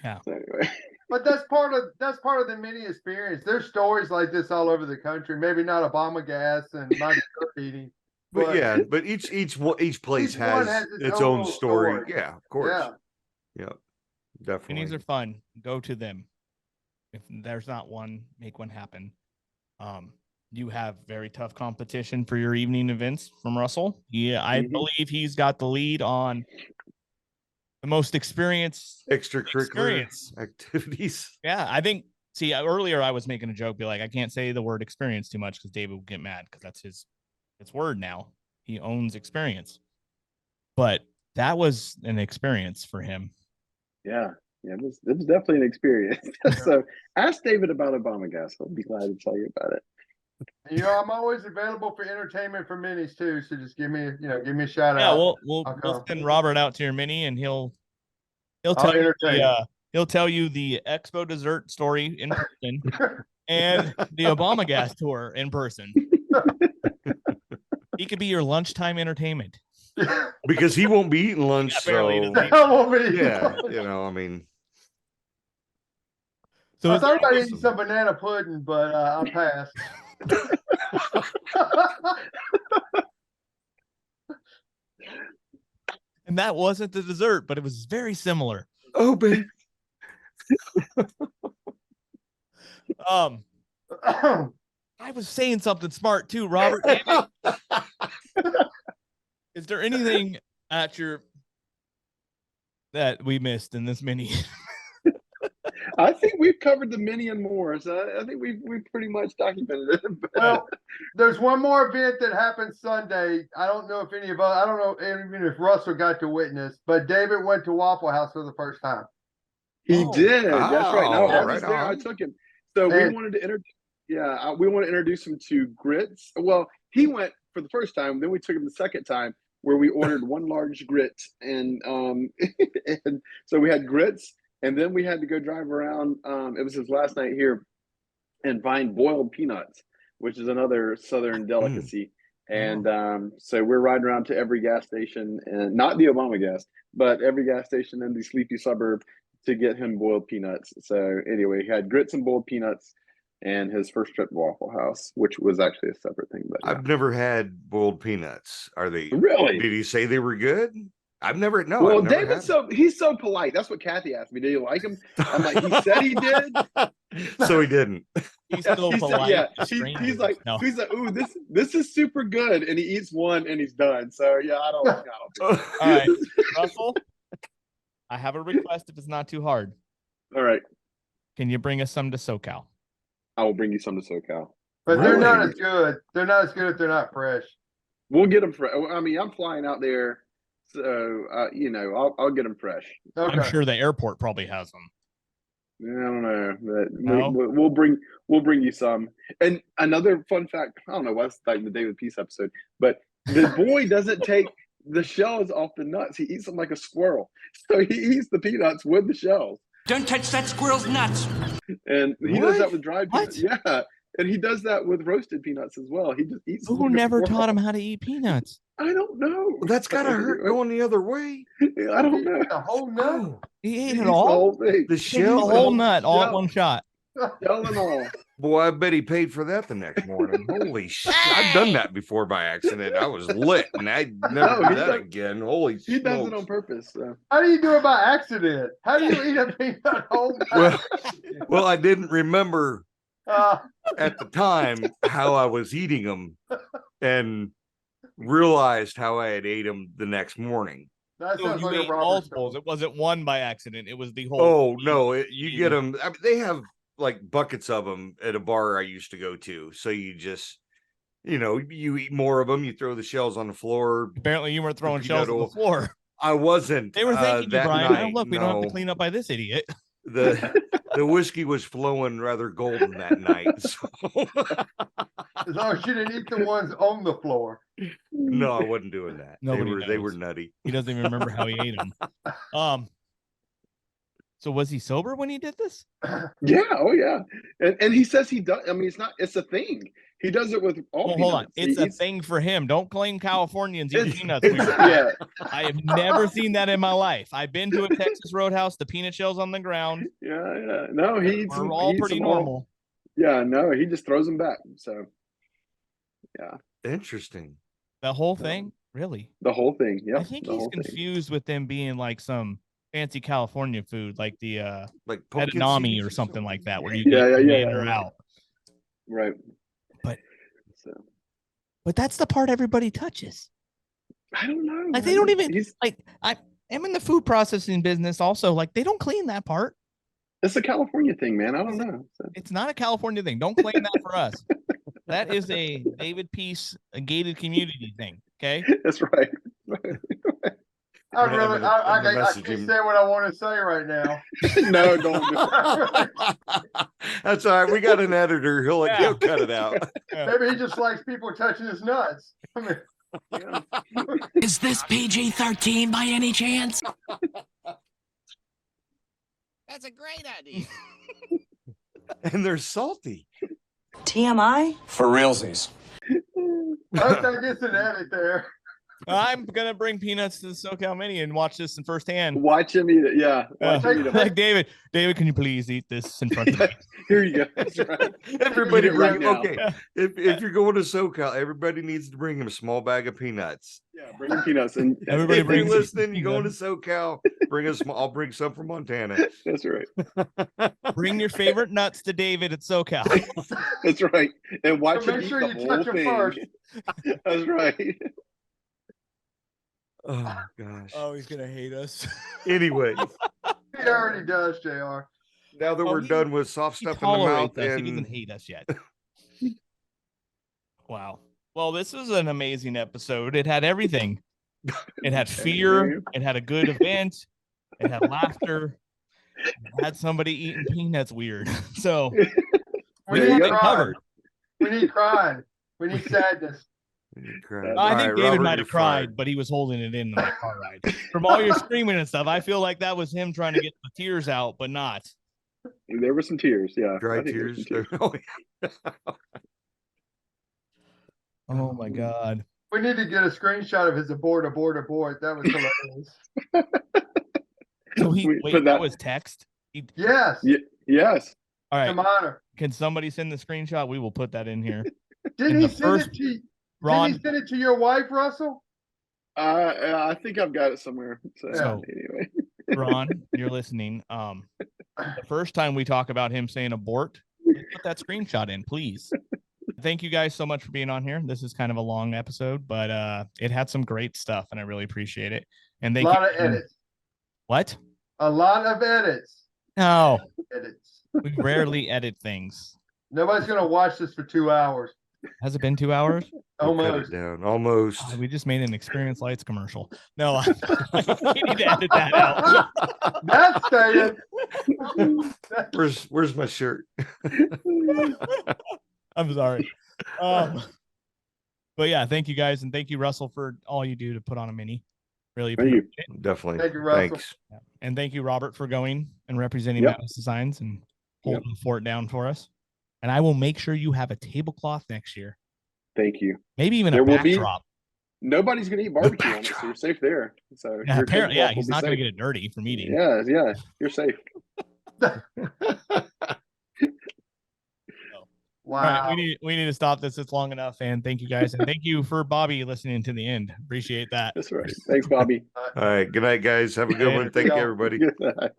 Yeah. So anyway. But that's part of the mini experience. There's stories like this all over the country. Maybe not Obama gas and Mighty Cook eating. But each place has its own story. Yeah, of course. Yeah, definitely. Minis are fun. Go to them. If there's not one, make one happen. You have very tough competition for your evening events from Russell. Yeah, I believe he's got the lead on the most extracurricular activities. Yeah, I think. See, earlier I was making a joke, be like, I can't say the word experience too much because David will get mad because that's his word now. He owns experience, but that was an experience for him. Yeah, it was definitely an experience. So ask David about Obama gas. I'll be glad to tell you about it. I'm always available for entertainment for minis too. So just give me a shout out. Yeah, we'll send Robert out to your mini, and he'll tell you the Expo dessert story in person and the Obama gas tour in person. He could be your lunchtime entertainment because he won't be eating lunch. So yeah, I mean. So I thought about eating some banana pudding, but I passed. And that wasn't the dessert, but it was very similar. Oh, babe. I was saying something smart too, Robert. Is there anything that we missed in this mini? I think we've covered the mini and more. So I think we've pretty much documented it. Well, there's one more event that happened Sunday. I don't know if even if Russell got to witness, but David went to Waffle House for the first time. He did. That's right. No, I was right there. on. I took him. So we wanted to introduce him to grits. Well, he went for the first time. Then we took him the second time, where we ordered one large grit, and and so we had grits. And then we had to go drive around. It was his last night here, and find boiled peanuts, which is another Southern delicacy. And so we're riding around to every gas station, and not the Obama gas, but every gas station in the sleepy suburb to get him boiled peanuts. So anyway, he had grits and boiled peanuts, and his first trip to Waffle House, which was actually a separate thing. But I've never had boiled peanuts. Are they really? Did he say they were good? I've never. Well, David's he's so polite. That's what Kathy asked me. Do you like him? I'm like, he said he did. So he didn't. He's still polite. He's like, ooh, this is super good, and he eats one and he's done. So yeah, I don't. All right, Russell, I have a request if it's not too hard. All right. Can you bring us some to SoCal? I will bring you some to SoCal. But they're not as good. They're not as good if they're not fresh. We'll get them fresh. I mean, I'm flying out there. So I'll get them fresh. Okay. I'm sure the airport probably has them. I don't know, but we'll bring you some. And another fun fact, I don't know what's like the David Peace episode, but the boy doesn't take the shells off the nuts. He eats them like a squirrel. So he eats the peanuts with the shells. Don't touch that squirrel's nuts. And he does that with dried peanuts. Yeah. And he does that with roasted peanuts as well. He just eats them. Who like a never squirrel. taught him how to eat peanuts? I don't know. That's gotta hurt going the other way. I don't know. The whole nut. He ate He it eats all. the whole thing. The He ate shell. the whole nut all at shell. one shot. Shell and all. Boy, I bet he paid for that the next morning. Holy shit. I've done that before by accident. I was lit and I never No, do he that does- again. Holy He does it smokes. on purpose. So. How do you do it by accident? How do you eat a peanut whole nut? Well, I didn't remember Uh, at the time how I was eating them and realized how I had ate them the next morning. that No, sounds you like a ate robber multiples. story. It wasn't one by accident. It was the whole. Oh, no, you get them. I mean, they have like buckets of them at a bar I used to go to. So you just, you eat more of them. You throw the shells on the floor. Apparently, you weren't throwing peanut shells on the oil. floor. I wasn't. They were thanking you, that Brian. night. Oh, look, we don't have to No. clean up by this idiot. The whiskey was flowing rather golden that night. So As long as you didn't eat the ones on the floor. no, I wasn't doing that. Nobody They were knows. nutty. He doesn't even remember how he ate them. So was he sober when he did this? Yeah. Oh, yeah. And he says he does. I mean, it's a thing. He does it with all Well, hold on. peanuts. It's He a eats- thing for him. Don't claim Californians eat It's- peanuts. it's- weird. yeah. I have never seen that in my life. I've been to a Texas Roadhouse, the peanut shells on the ground. Yeah. No, he eats We're them. all he eats pretty them all. normal. Yeah. No, he just throws them back. So, yeah. Interesting. The whole thing? Really? The whole thing. Yeah. I think the he's whole thing. confused with them being like some fancy California food, like the Like pumpkin edamame seeds or something like that, where you Yeah, get yeah, in or yeah. out. Right. But So but that's the part everybody touches. I don't know. Like they man. don't even He's- like I am in the food processing business also. Like they don't clean that part. It's a California thing, man. I don't know. So. It's not a California thing. Don't claim that for us. That is a David Peace, a gated community thing. Okay. That's right. I I'm really, gonna I message can't him. say what I want to say right now. No, don't do it. That's all right. We got an editor. He'll cut it out. Maybe he just likes people touching his nuts. I mean, Is this PG-13 by any chance? That's a great idea. And they're salty. TMI? For realsies. I hope that gets an edit there. I'm gonna bring peanuts to the SoCal Mini and watch this in firsthand. Watch him eat it. Yeah. Watch him eat it. Like David, can you please eat this in front of me? Here you go. That's right. Everybody Eat it right bring now. okay. If you're going to SoCal, everybody needs to bring him a small bag of peanuts. Yeah, bring him peanuts. And Everybody If you're brings listening, you going to SoCal, bring a small. I'll bring some from Montana. That's right. Bring your favorite nuts to David at SoCal. That's right. And watch But him make eat sure the you whole touch him thing. first. That's right. Oh gosh. Oh, he's gonna hate us. Anyway, He already does, JR. now that Oh, we're he- done with soft He stuff in the mouth, tolerates us. He and doesn't hate us yet. Wow. Well, this was an amazing episode. It had everything. It had fear. It had a good event. It had laughter. It had somebody eating peanuts weird. So We There you need go. crying. covered. We need crying. We need sadness. I think David might have cried, but he was holding it in the car ride. From all your screaming and stuff, I feel like that was him trying to get the tears out, but not. There were some tears. Yeah. dry I think there were tears. some Oh, yeah. Oh my God. We need to get a screenshot of his abort. That was hilarious. So he Wait, wait, but that that- was text. Yes. Yes. All right. Come on. Can somebody send the screenshot? We will put that in here. Didn't In he the send first- it to you? Ron, Didn't he send it to your wife, Russell? I think I've got it somewhere. So So- anyway. Ron, you're listening. The first time we talk about him saying abort, put that screenshot in, please. Thank you guys so much for being on here. This is kind of a long episode, but it had some great stuff, and I really appreciate it. And A thank lot you. of edits. What? A lot of edits. No, Edits. we rarely edit things. Nobody's gonna watch this for 2 hours. Has it been 2 hours? Cut Almost. it down. Almost. God, we just made an Experience Lights commercial. No, we need to edit that out. That's staying. Where's my shirt? I'm sorry. But yeah, thank you guys, and thank you, Russell, for all you do to put on a mini. Really Thank appreciate you. it. Definitely. Thank you, Russell. Thanks. Yeah. And thank you, Robert, for going and representing Yep. Madness Designs and holding the fort down for us. And I will make sure you have a tablecloth next year. Thank you. Maybe even There a will be- backdrop. Nobody's gonna eat barbecue on it, so you're safe there. So Yeah, your apparently, tablecloth will he's be not going to safe. get it dirty from eating. Yeah, you're safe. All right, we need to stop this. It's long enough. And thank you guys. And thank you for Bobby listening to the end. Appreciate that. That's right. Thanks, Bobby. All right. Good night, guys. Have a good Later. one. Thank you, everybody. Good night.